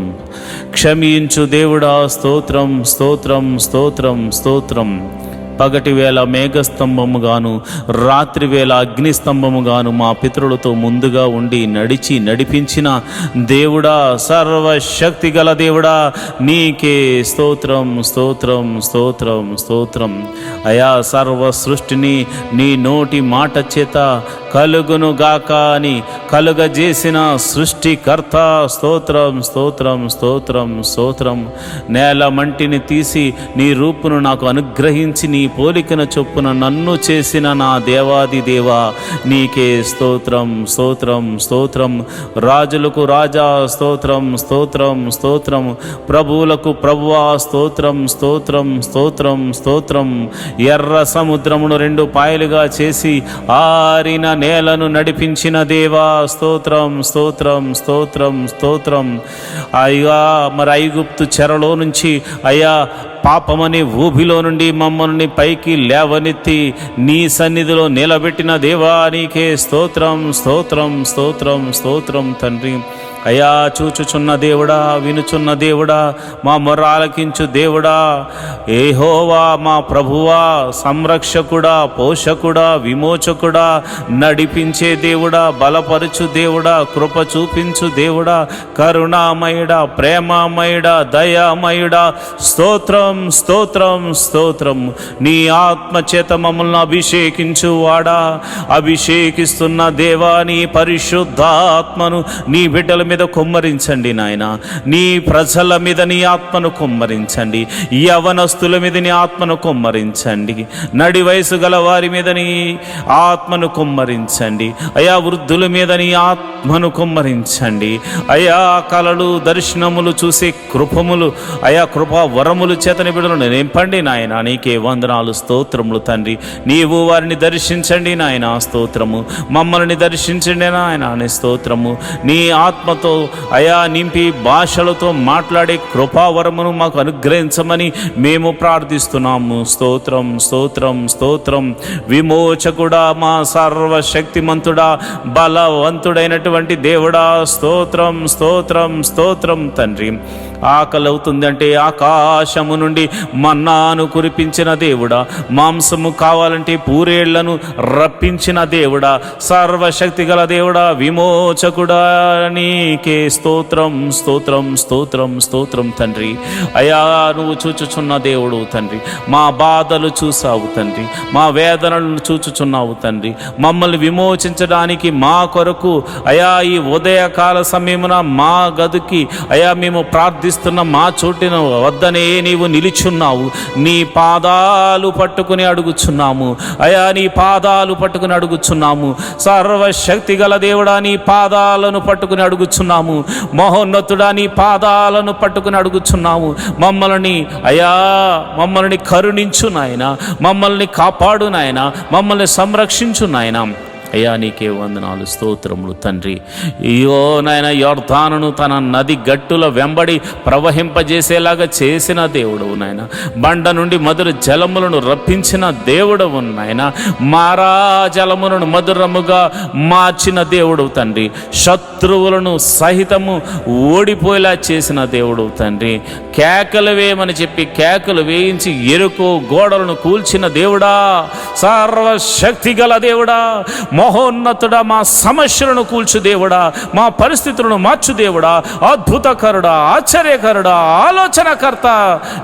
A: క్షమించు దేవుడా స్తోత్రం స్తోత్రం స్తోత్రం స్తోత్రం. పగటి వేళ మేఘస్తంభముగాను, రాత్రి వేళ అగ్నిస్తంభముగాను మా పితరులతో ముందుగా ఉండి నడిపించిన దేవుడా, సర్వశక్తి గల దేవుడా నీకే స్తోత్రం స్తోత్రం స్తోత్రం స్తోత్రం. అయా సర్వ సృష్టిని నీ నోటి మాట చేత కలుగును గాక అని కలుగజేసిన సృష్టికర్త స్తోత్రం స్తోత్రం స్తోత్రం స్తోత్రం. నేల మంటిని తీసి నీ రూపును నాకు అనుగ్రహించి నీ పోలికన చొప్పున నన్ను చేసిన నా దేవాది దేవా నీకే స్తోత్రం స్తోత్రం స్తోత్రం. రాజులకు రాజా స్తోత్రం స్తోత్రం స్తోత్రం. ప్రభువులకు ప్రభువా స్తోత్రం స్తోత్రం స్తోత్రం స్తోత్రం. ఎర్ర సముద్రమును 2 పాయలుగా చేసి ఆరిన నేలను నడిపించిన దేవా స్తోత్రం స్తోత్రం స్తోత్రం స్తోత్రం. అయ్యా మరి ఐగుప్తు చెరలో నుంచి అయ్యా పాపమని ఊబిలో నుండి మమ్మల్ని పైకి లేవనెత్తి నీ సన్నిధిలో నిలబెట్టిన దేవా నీకే స్తోత్రం స్తోత్రం స్తోత్రం స్తోత్రం. తండ్రి అయా చూచుచున్న దేవుడా, వినుచున్న దేవుడా, మా మొర్ర ఆలకించు దేవుడా, యెహోవా మా ప్రభువా, సంరక్షకుడా, పోషకుడా, విమోచకుడా, నడిపించే దేవుడా, బలపరచు దేవుడా, కృప చూపించు దేవుడా, కరుణామయుడా, ప్రేమామయుడా, దయామయుడా స్తోత్రం స్తోత్రం స్తోత్రం స్తోత్రం. నీ ఆత్మ చేత మమ్మల్ని అభిషేకించువాడా, అభిషేకిస్తున్న దేవా నీ పరిశుద్ధాత్మను నీ బిడ్డల మీద కుమ్మరించండి నాయన. నీ ప్రజల మీద నీ ఆత్మను కుమ్మరించండి. యవనస్తుల మీద నీ ఆత్మను కుమ్మరించండి. నడి వయసు గల వారి మీద నీ ఆత్మను కుమ్మరించండి అయా. వృద్ధుల మీద నీ ఆత్మను కుమ్మరించండి అయా. కలలు దర్శనములు చూసే కృపములు అయా, కృపా వరములు చేతని బిడ్డలను నింపండి నాయన. నీకే వందనాలు స్తోత్రములు తండ్రి. నీవు వారిని దర్శించండి నాయన, స్తోత్రము. మమ్మల్ని దర్శించండి నాయన అని స్తోత్రము. నీ ఆత్మతో అయా నింపి భాషలతో మాట్లాడే కృపావరమును మాకు అనుగ్రహించమని మేము ప్రార్థిస్తున్నాము. స్తోత్రం స్తోత్రం స్తోత్రం. విమోచకుడా, మా సర్వశక్తిమంతుడా, బలవంతుడైనటువంటి దేవుడా, స్తోత్రం స్తోత్రం స్తోత్రం తండ్రి. ఆకలి అవుతుందంటే ఆకాశము నుండి మన్నాను కురిపించిన దేవుడా, మాంసము కావాలంటే పూరేళ్లను రప్పించిన దేవుడా, సర్వశక్తి గల దేవుడా, విమోచకుడా, నీకే స్తోత్రం స్తోత్రం స్తోత్రం స్తోత్రం తండ్రి. అయా నువ్వు చూచుచున్న దేవుడు తండ్రి. మా బాధలు చూసావు తండ్రి, మా వేదనలను చూచుచున్నావు తండ్రి. మమ్మల్ని విమోచించడానికి మా కొరకు అయా ఈ ఉదయకాల సమయమున మా గదికి అయా మేము ప్రార్థిస్తున్న మా చోటిన వద్దనే నీవు నిలిచున్నావు. నీ పాదాలు పట్టుకుని అడుగుచున్నాము అయా, నీ పాదాలు పట్టుకుని అడుగుచున్నాము. సర్వశక్తి గల దేవుడా, నీ పాదాలను పట్టుకుని అడుగుచున్నాము. మహోన్నతుడా, నీ పాదాలను పట్టుకుని అడుగుచున్నాము. మమ్మల్ని అయా, మమ్మల్ని కరుణించు నాయన, మమ్మల్ని కాపాడు నాయన, మమ్మల్ని సంరక్షించు నాయన. అయ్యా నీకే వందనాలు స్తోత్రములు తండ్రి. అయ్యో నాయన, యొర్దానును తన నది గట్టుల వెంబడి ప్రవహింపజేసేలాగా చేసిన దేవుడవు నాయన. బండ నుండి మధుర జలములను రప్పించిన దేవుడవు నాయన. మారా జలములను మధురముగా మార్చిన దేవుడవు తండ్రి. శత్రువులను సహితము ఓడిపోయేలా చేసిన దేవుడవు తండ్రి. కేకలు వేయమని చెప్పి కేకలు వేయించి ఎరుకో గోడలను కూల్చిన దేవుడా, సర్వశక్తి గల దేవుడా, మహోన్నతుడా, మా సమస్యలను కూల్చు దేవుడా, మా పరిస్థితులను మార్చు దేవుడా, అద్భుతకరుడా, ఆశ్చర్యకరుడా, ఆలోచనకర్త,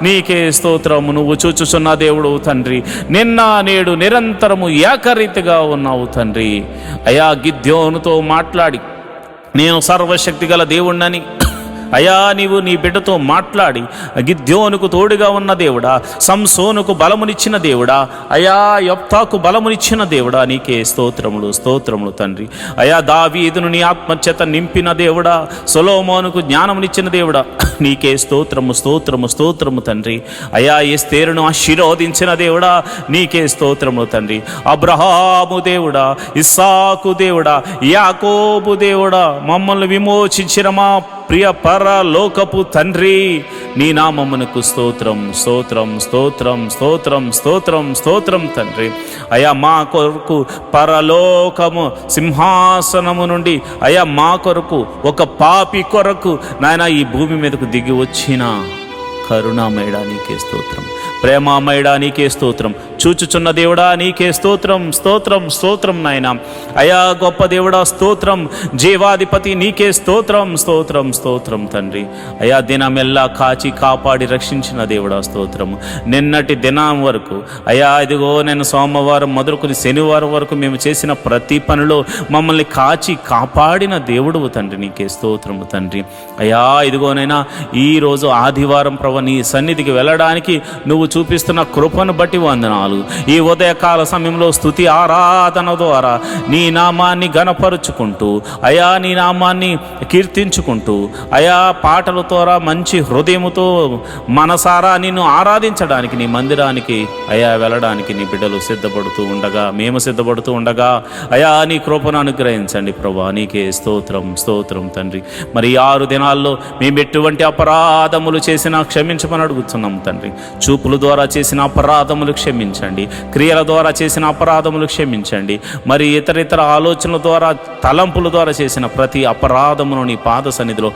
A: నీకే స్తోత్రము. నువ్వు చూచుచున్న దేవుడు తండ్రి. నిన్న నేడు నిరంతరము ఏకరీతిగా ఉన్నావు తండ్రి. అయా గిద్యోనుతో మాట్లాడి నేను సర్వశక్తి గల దేవుణ్ణని అయా నీవు నీ బిడ్డతో మాట్లాడి గిద్యోనుకు తోడుగా ఉన్న దేవుడా, సంసోనుకు బలమునిచ్చిన దేవుడా, అయా యొప్తాకు బలమునిచ్చిన దేవుడా, నీకే స్తోత్రములు స్తోత్రములు తండ్రి. అయా దావీదును నీ ఆత్మచేత నింపిన దేవుడా, సొలొమోనుకు జ్ఞానమునిచ్చిన దేవుడా, నీకే స్తోత్రము స్తోత్రము స్తోత్రము తండ్రి. అయా ఎస్తేరును ఆశీర్వదించిన దేవుడా, నీకే స్తోత్రము తండ్రి. అబ్రహాము దేవుడా, ఇస్సాకు దేవుడా, యాకోబు దేవుడా, మమ్మల్ని విమోచించిన మా ప్రియ పరలోకపు తండ్రి, నీ నామమునకు స్తోత్రం స్తోత్రం స్తోత్రం స్తోత్రం స్తోత్రం స్తోత్రం తండ్రి. అయా మా కొరకు పరలోకము సింహాసనము నుండి అయా మా కొరకు ఒక పాపి కొరకు నాయన ఈ భూమి మీదకు దిగి వచ్చిన కరుణామయుడా, నీకే స్తోత్రం. ప్రేమామయుడా, నీకే స్తోత్రం. చూచుచున్న దేవుడా, నీకే స్తోత్రం స్తోత్రం స్తోత్రం నాయన. అయా గొప్ప దేవుడా స్తోత్రం. జీవాధిపతి నీకే స్తోత్రం స్తోత్రం స్తోత్రం తండ్రి. అయా దినమెల్లా కాచి కాపాడి రక్షించిన దేవుడా స్తోత్రము. నిన్నటి దినం వరకు అయా ఇదిగో నేను సోమవారం మొదలుకొని శనివారం వరకు మేము చేసిన ప్రతి పనిలో మమ్మల్ని కాచి కాపాడిన దేవుడు తండ్రి, నీకే స్తోత్రము తండ్రి. అయా ఇదిగోనైనా ఈరోజు ఆదివారం ప్రభు నీ సన్నిధికి వెళ్ళడానికి నువ్వు చూపిస్తున్న కృపను బట్టి వందనాలు. ఈ ఉదయకాల సమయంలో స్తుతి ఆరాధన ద్వారా నీ నామాన్ని గణపరుచుకుంటూ అయా నీ నామాన్ని కీర్తించుకుంటూ అయా పాటల ద్వారా మంచి హృదయముతో మనసారా నిన్ను ఆరాధించడానికి నీ మందిరానికి అయా వెళ్ళడానికి నీ బిడ్డలు సిద్ధపడుతూ ఉండగా, మేము సిద్ధపడుతూ ఉండగా అయా నీ కృపను అనుగ్రహించండి ప్రభా, నీకే స్తోత్రం స్తోత్రం తండ్రి. మరి 6 దినాల్లో మేము ఎటువంటి అపరాధములు చేసినా క్షమించమని అడుగుతున్నాం తండ్రి. చూపులు ద్వారా చేసిన అపరాధములు క్షమించండి, క్రియల ద్వారా చేసిన అపరాధములు క్షమించండి, మరి ఇతర ఆలోచనల ద్వారా, తలంపుల ద్వారా చేసిన ప్రతి అపరాధమును నీ పాద సన్నిధిలో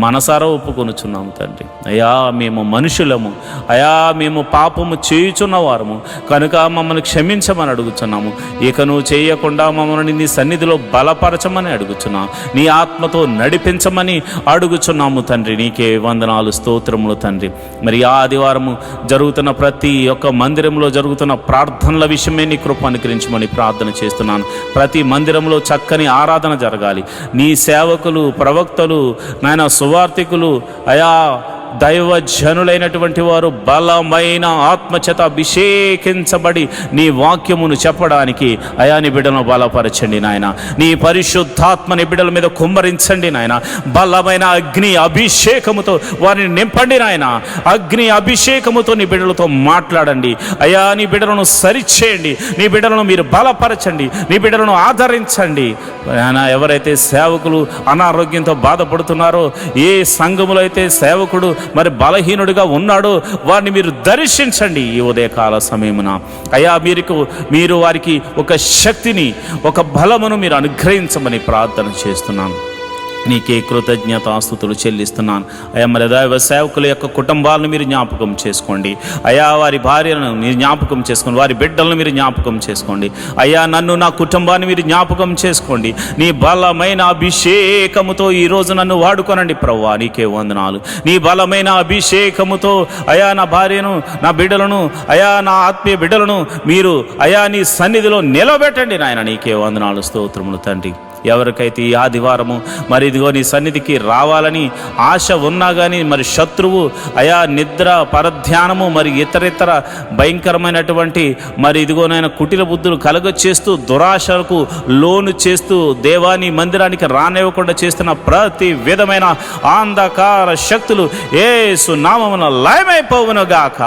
A: మనసారా ఒప్పుకొనుచున్నాము తండ్రి. అయా మేము మనుషులము, అయా మేము పాపము చేయుచున్న వారము కనుక మమ్మల్ని క్షమించమని అడుగుచున్నాము. ఇక నువ్వు చేయకుండా మమ్మల్ని నీ సన్నిధిలో బలపరచమని అడుగుచున్నాము, నీ ఆత్మతో నడిపించమని అడుగుచున్నాము తండ్రి. నీకే వందనాలు, స్తోత్రములు తండ్రి. మరి ఆదివారము జరుగుతున్న ప్రతి ఒక్క మందిరంలో జరుగుతున్న ప్రార్థనల విషయమే నీ కృప అనుగ్రహించమని ప్రార్థన చేస్తున్నాను. ప్రతి మందిరంలో చక్కని ఆరాధన జరగాలి. నీ సేవకులు, ప్రవక్తలు, నాయన సువార్థికులు, అయా దైవజనులైనటువంటి వారు బలమైన ఆత్మచేత అభిషేకించబడి నీ వాక్యమును చెప్పడానికి అయా నీ బిడ్డలను బలపరచండి నాయన. నీ పరిశుద్ధాత్మని బిడ్డల మీద కుమ్మరించండి నాయన. బలమైన అగ్ని అభిషేకముతో వారిని నింపండి నాయన. అగ్ని అభిషేకముతో నీ బిడ్డలతో మాట్లాడండి అయా. నీ బిడ్డలను సరిచేయండి, నీ బిడ్డలను మీరు బలపరచండి, నీ బిడ్డలను ఆదరించండి ఆయన. ఎవరైతే సేవకులు అనారోగ్యంతో బాధపడుతున్నారో, ఏ సంఘములో అయితే సేవకుడు మరి బలహీనుడిగా ఉన్నాడో వారిని మీరు దర్శించండి ఈ ఉదయకాల సమయమున అయ్యా. మీరు వారికి ఒక శక్తిని, ఒక బలమును మీరు అనుగ్రహించమని ప్రార్థన చేస్తున్నాను. నీకే కృతజ్ఞతాస్తుతులు చెల్లిస్తున్నాను అయ్యా. మరి దైవ సేవకుల యొక్క కుటుంబాలను మీరు జ్ఞాపకం చేసుకోండి అయ్యా. వారి భార్యలను మీరు జ్ఞాపకం చేసుకోండి, వారి బిడ్డలను మీరు జ్ఞాపకం చేసుకోండి అయ్యా. నన్ను, నా కుటుంబాన్ని మీరు జ్ఞాపకం చేసుకోండి. నీ బలమైన అభిషేకముతో ఈరోజు నన్ను వాడుకోనండి ప్రభువా. నీకే వందనాలు. నీ బలమైన అభిషేకముతో అయా నా భార్యను, నా బిడ్డలను అయా, నా ఆత్మీయ బిడ్డలను మీరు అయా నీ సన్నిధిలో నిలబెట్టండి నాయన. నీకే వందనాలు, స్తోత్రములు తండ్రి. ఎవరికైతే ఈ ఆదివారము మరి ఇదిగో నీ సన్నిధికి రావాలని ఆశ ఉన్నా కానీ మరి శత్రువు అయా నిద్ర, పరధ్యానము, మరి ఇతర భయంకరమైనటువంటి మరి ఇదిగోనైనా కుటిల బుద్ధులు కలగొచ్చేస్తూ, దురాశలకు లోను చేస్తూ, దేవాని మందిరానికి రానివ్వకుండా చేస్తున్న ప్రతి విధమైన అంధకార శక్తులు యేసు నామమున లయమైపోవును గాక,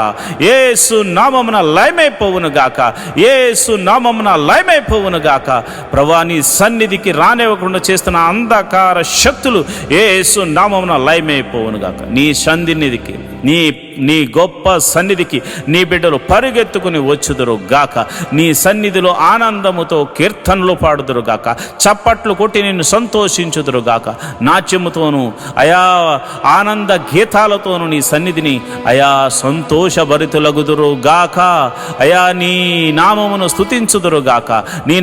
A: యేసు నామమున లయమైపోవును గాక, యేసు నామమున లయమైపోవును గాక. ప్రభువా నీ సన్నిధికి రానివ్వకుండా చేస్తున్న అంధకార శక్తులు యేసు నామమున లయమైపోవును గాక. నీ సన్నిధికి, నీ గొప్ప సన్నిధికి నీ బిడ్డలు పరిగెత్తుకుని వచ్చుదురు గాక. నీ సన్నిధిలో ఆనందముతో కీర్తనలు పాడుదురు గాక, చప్పట్లు కొట్టి నిన్ను సంతోషించుదురు గాక. నాట్యముతోనూ అయా ఆనంద గీతాలతోనూ నీ సన్నిధిని అయా సంతోషభరితులగుదురు గాక. అయా నీ నామమును స్తుతించుదురు గాక, నీ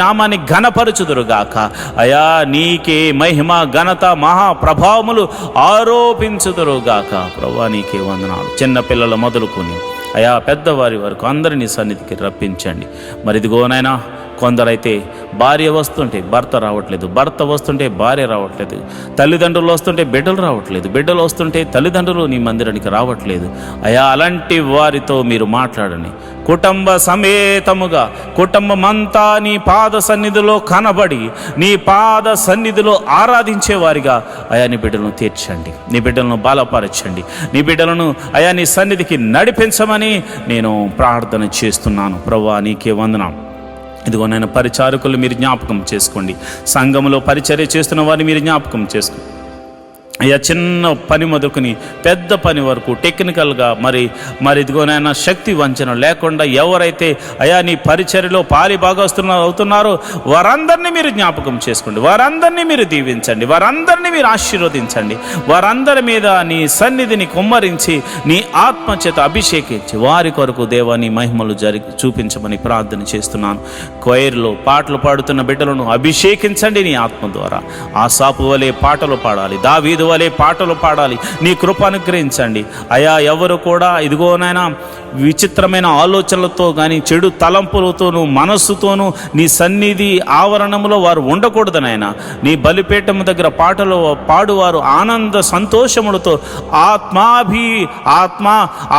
A: నామాన్ని ఘనపరచుదురు గాక. అయా నీకే మహిమ, ఘనత, మహాప్రభావములు ఆరోపించుదురు గాక. ప్రభువా నీకే వందనాలు. చిన్న పిల్లల మొదలుకొని అయా పెద్దవారి వరకు అందరినీ సన్నిధికి రప్పించండి. మరి ఇదిగోనైనా కొందరైతే భార్య వస్తుంటే భర్త రావట్లేదు, భర్త వస్తుంటే భార్య రావట్లేదు, తల్లిదండ్రులు వస్తుంటే బిడ్డలు రావట్లేదు, బిడ్డలు వస్తుంటే తల్లిదండ్రులు నీ మందిరానికి రావట్లేదు అయా. అలాంటి వారితో మీరు మాట్లాడండి. కుటుంబ సమేతముగా కుటుంబమంతా నీ పాద సన్నిధిలో కనబడి, నీ పాద సన్నిధిలో ఆరాధించేవారిగా అయా నీ బిడ్డలను తీర్చండి, నీ బిడ్డలను బలపరచండి, నీ బిడ్డలను అయా నీ సన్నిధికి నడిపించమని నేను ప్రార్థన చేస్తున్నాను. ప్రభువా నీకే వందనం. ఇదిగో నేను పరిచారకులు మీరు జ్ఞాపకం చేసుకోండి, సంఘములో పరిచర్య చేస్తున్న వారిని మీరు జ్ఞాపకం చేసుకోండి అయ్యా. చిన్న పని మొదలుకొని పెద్ద పని వరకు టెక్నికల్గా మరి ఇదిగోనైనా శక్తి వంచన లేకుండా ఎవరైతే అయా నీ పరిచర్యలో అవుతున్నారో వారందరినీ మీరు జ్ఞాపకం చేసుకోండి, వారందరినీ మీరు దీవించండి, వారందరినీ మీరు ఆశీర్వదించండి. వారందరి మీద నీ సన్నిధిని కుమ్మరించి నీ ఆత్మచేత అభిషేకించి వారి కొరకు దేవా నీ మహిమలు చూపించమని ప్రార్థన చేస్తున్నాను. కొయిర్లో పాటలు పాడుతున్న బిడ్డలను అభిషేకించండి నీ ఆత్మ ద్వారా. ఆసాపు వలె పాటలు పాడాలి, దావీదు వలె పాటలు పాడాలి. నీ కృప అనుగ్రహించండి అయా. ఎవరు కూడా ఇదిగోనైనా విచిత్రమైన ఆలోచనలతో కానీ చెడు తలంపులతోనూ మనస్సుతోనూ నీ సన్నిధి ఆవరణంలో వారు ఉండకూడదనైనా. నీ బలిపీఠం దగ్గర పాటలు పాడువారు ఆనంద సంతోషములతో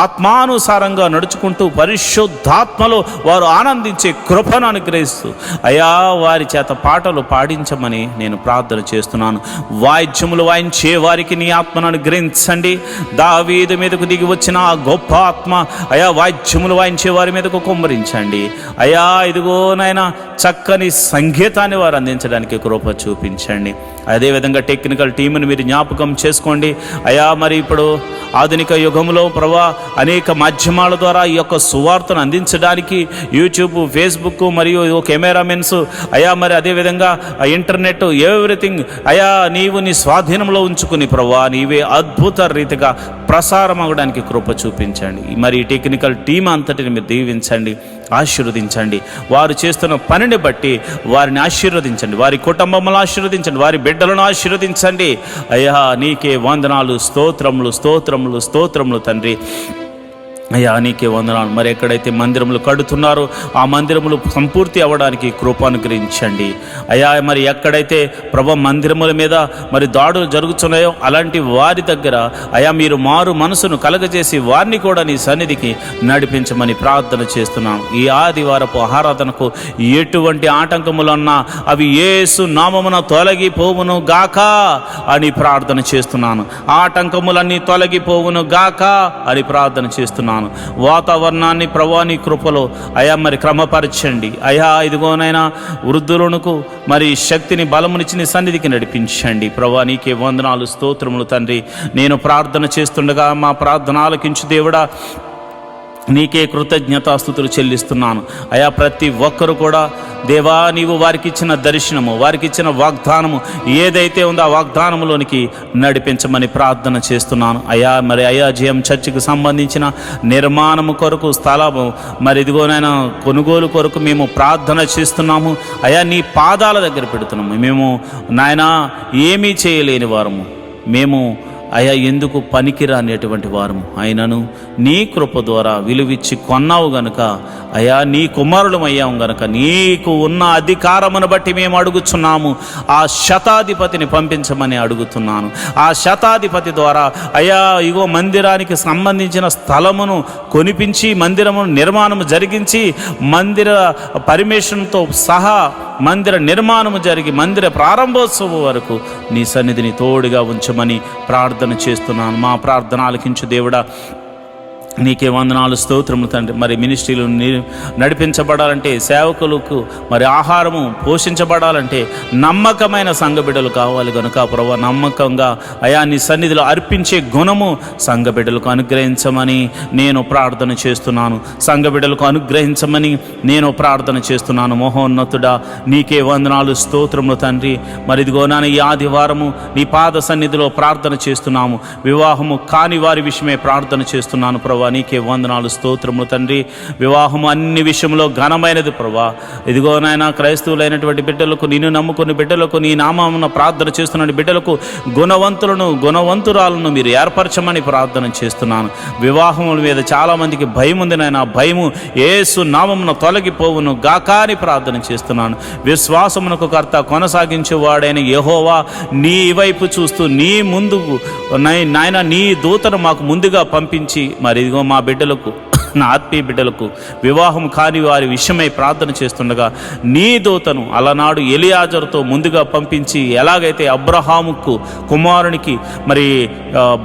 A: ఆత్మానుసారంగా నడుచుకుంటూ పరిశుద్ధాత్మలో వారు ఆనందించే కృపను అనుగ్రహిస్తూ అయా వారి చేత పాటలు పాడించమని నేను ప్రార్థన చేస్తున్నాను. వాయిద్యములు వాయించే వారికి నీ ఆత్మను అనుగ్రహించండి. దావీదు మీదకు దిగి వచ్చిన ఆ గొప్ప ఆత్మ అయా వాద్యములు వాయించే వారి మీదకు కుమ్మరించండి అయా. ఇదిగో నాయన చక్కని సంగీతాన్ని వారు అందించడానికి కృప చూపించండి. అదేవిధంగా టెక్నికల్ టీంని మీరు జ్ఞాపకం చేసుకోండి అయా. మరి ఇప్పుడు ఆధునిక యుగంలో ప్రభా అనేక మాధ్యమాల ద్వారా ఈ యొక్క సువార్తను అందించడానికి యూట్యూబ్, ఫేస్బుక్ మరియు కెమెరామెన్స్ అయా, మరి అదేవిధంగా ఇంటర్నెట్ ఎవ్రీథింగ్ అయా నీవు నీ స్వాధీనంలో ఉంచుకుని ప్రభా నీవే అద్భుత రీతిగా ప్రసారం అవ్వడానికి కృప చూపించండి. మరి ఈ టెక్నికల్ టీం అంతటిని మీరు దీవించండి, ఆశీర్వదించండి. వారు చేస్తున్న పనిని బట్టి వారిని ఆశీర్వదించండి, వారి కుటుంబములను ఆశీర్వదించండి, వారి బిడ్డలను ఆశీర్వదించండి అయ్యా. నీకే వందనాలు, స్తోత్రములు స్తోత్రములు స్తోత్రములు తండ్రి అయ్యా. నీకే వందనాలు. మరి ఎక్కడైతే మందిరములు కడుతున్నారో ఆ మందిరములు సంపూర్తి అవ్వడానికి కృప అనుగ్రహించండి అయ్యా. మరి ఎక్కడైతే ప్రభు మందిరముల మీద మరి దాడులు జరుగుతున్నాయో అలాంటి వారి దగ్గర అయ్యా మీరు మారు మనసును కలగజేసి వారిని కూడా నీ సన్నిధికి నడిపించమని ప్రార్థన చేస్తున్నాను. ఈ ఆదివారపు ఆరాధనకు ఎటువంటి ఆటంకములున్నా అవి యేసు నామమున తొలగిపోవును గాక అని ప్రార్థన చేస్తున్నాను. ఆటంకములన్నీ తొలగిపోవును గాక అని ప్రార్థన చేస్తున్నాను. వాతావరణాన్ని ప్రభువా నీ కృపలో అయా మరి క్రమపరచండి అయా. ఇదిగోనైనా వృద్ధులకు మరి శక్తిని బలమునిచ్చి నీ సన్నిధికి నడిపించండి ప్రభువా. నీకే వందనాలు, స్తోత్రములు తండ్రి. నేను ప్రార్థన చేస్తుండగా మా ప్రార్థన ఆలకించు దేవుడా, నీకే కృతజ్ఞతాస్తుతులు చెల్లిస్తున్నాను అయా. ప్రతి ఒక్కరు కూడా దేవా నీవు వారికి ఇచ్చిన దర్శనము, వారికి ఇచ్చిన వాగ్దానము ఏదైతే ఉందో ఆ వాగ్దానములోనికి నడిపించమని ప్రార్థన చేస్తున్నాను అయా. మరి అయాజీఎం చర్చికి సంబంధించిన నిర్మాణము కొరకు స్థలము మరి ఇదిగోనైనా కొనుగోలు కొరకు మేము ప్రార్థన చేస్తున్నాము అయా. నీ పాదాల దగ్గర పెడుతున్నాము. మేము నాయన ఏమీ చేయలేని వారము, మేము అయా ఎందుకు పనికిరానేటువంటి వారము, అయినను నీ కృప ద్వారా విలువిచ్చి కొన్నావు గనుక అయా, నీ కుమారులం అయ్యాము గనుక నీకు ఉన్న అధికారమును బట్టి మేము అడుగుచున్నాము. ఆ శతాధిపతిని పంపించమని అడుగుతున్నాను. ఆ శతాధిపతి ద్వారా అయా ఇగో మందిరానికి సంబంధించిన స్థలమును కొనిపించి మందిరమును నిర్మాణము జరిగించి మందిర పర్మిషన్తో సహా మందిర నిర్మాణము జరిగి మందిర ప్రారంభోత్సవం వరకు నీ సన్నిధిని తోడుగా ఉంచమని ప్రార్థన చేస్తున్నాను. మా ప్రార్థన ఆలకించు దేవుడా, నీకే వందనాలు, స్తోత్రములు తండ్రి. మరి మినిస్ట్రీలు నడిపించబడాలంటే, సేవకులకు మరి ఆహారము పోషించబడాలంటే నమ్మకమైన సంఘ బిడ్డలు కావాలి కనుక ప్రభువా నమ్మకంగా అయా నీ సన్నిధిలో అర్పించే గుణము సంఘ బిడ్డలకు అనుగ్రహించమని నేను ప్రార్థన చేస్తున్నాను. సంఘ బిడ్డలకు అనుగ్రహించమని నేను ప్రార్థన చేస్తున్నాను. మహోన్నతుడా నీకే వందనాలు, స్తోత్రములు తండ్రి. మరి ఇదిగో నాన్న ఈ ఆదివారము నీ పాద సన్నిధిలో ప్రార్థన చేస్తున్నాము. వివాహము కాని వారి విషయమే ప్రార్థన చేస్తున్నాను ప్రభా. నీకే వందనాలు, స్తోత్రములు తండ్రి. వివాహము అన్ని విషయంలో ఘనమైనది ప్రభా. ఇదిగో నాయన క్రైస్తవులైనటువంటి బిడ్డలకు, నిన్ను నమ్ముకుని బిడ్డలకు, నీ నామమున ప్రార్థన చేస్తున్న బిడ్డలకు గుణవంతురాలను మీరు ఏర్పరచమని ప్రార్థన చేస్తున్నాను. వివాహముల మీద చాలామందికి భయం ఉంది నాయన. భయము యేసు నామమున తొలగిపోవును గాక అని ప్రార్థన చేస్తున్నాను. విశ్వాసమునకు కర్త కొనసాగించేవాడైన యెహోవా నీ వైపు చూస్తూ నీ ముందుకు నాయన నీ దూతను మాకు ముందుగా పంపించి మరి ఇదిగో మా బిడ్డలకు, నా ఆత్మీయ బిడ్డలకు వివాహం కాని వారి విషయమై ప్రార్థన చేస్తుండగా నీ దూతను అలనాడు ఎలియాజరుతో ముందుగా పంపించి ఎలాగైతే అబ్రహాముకు కుమారునికి మరి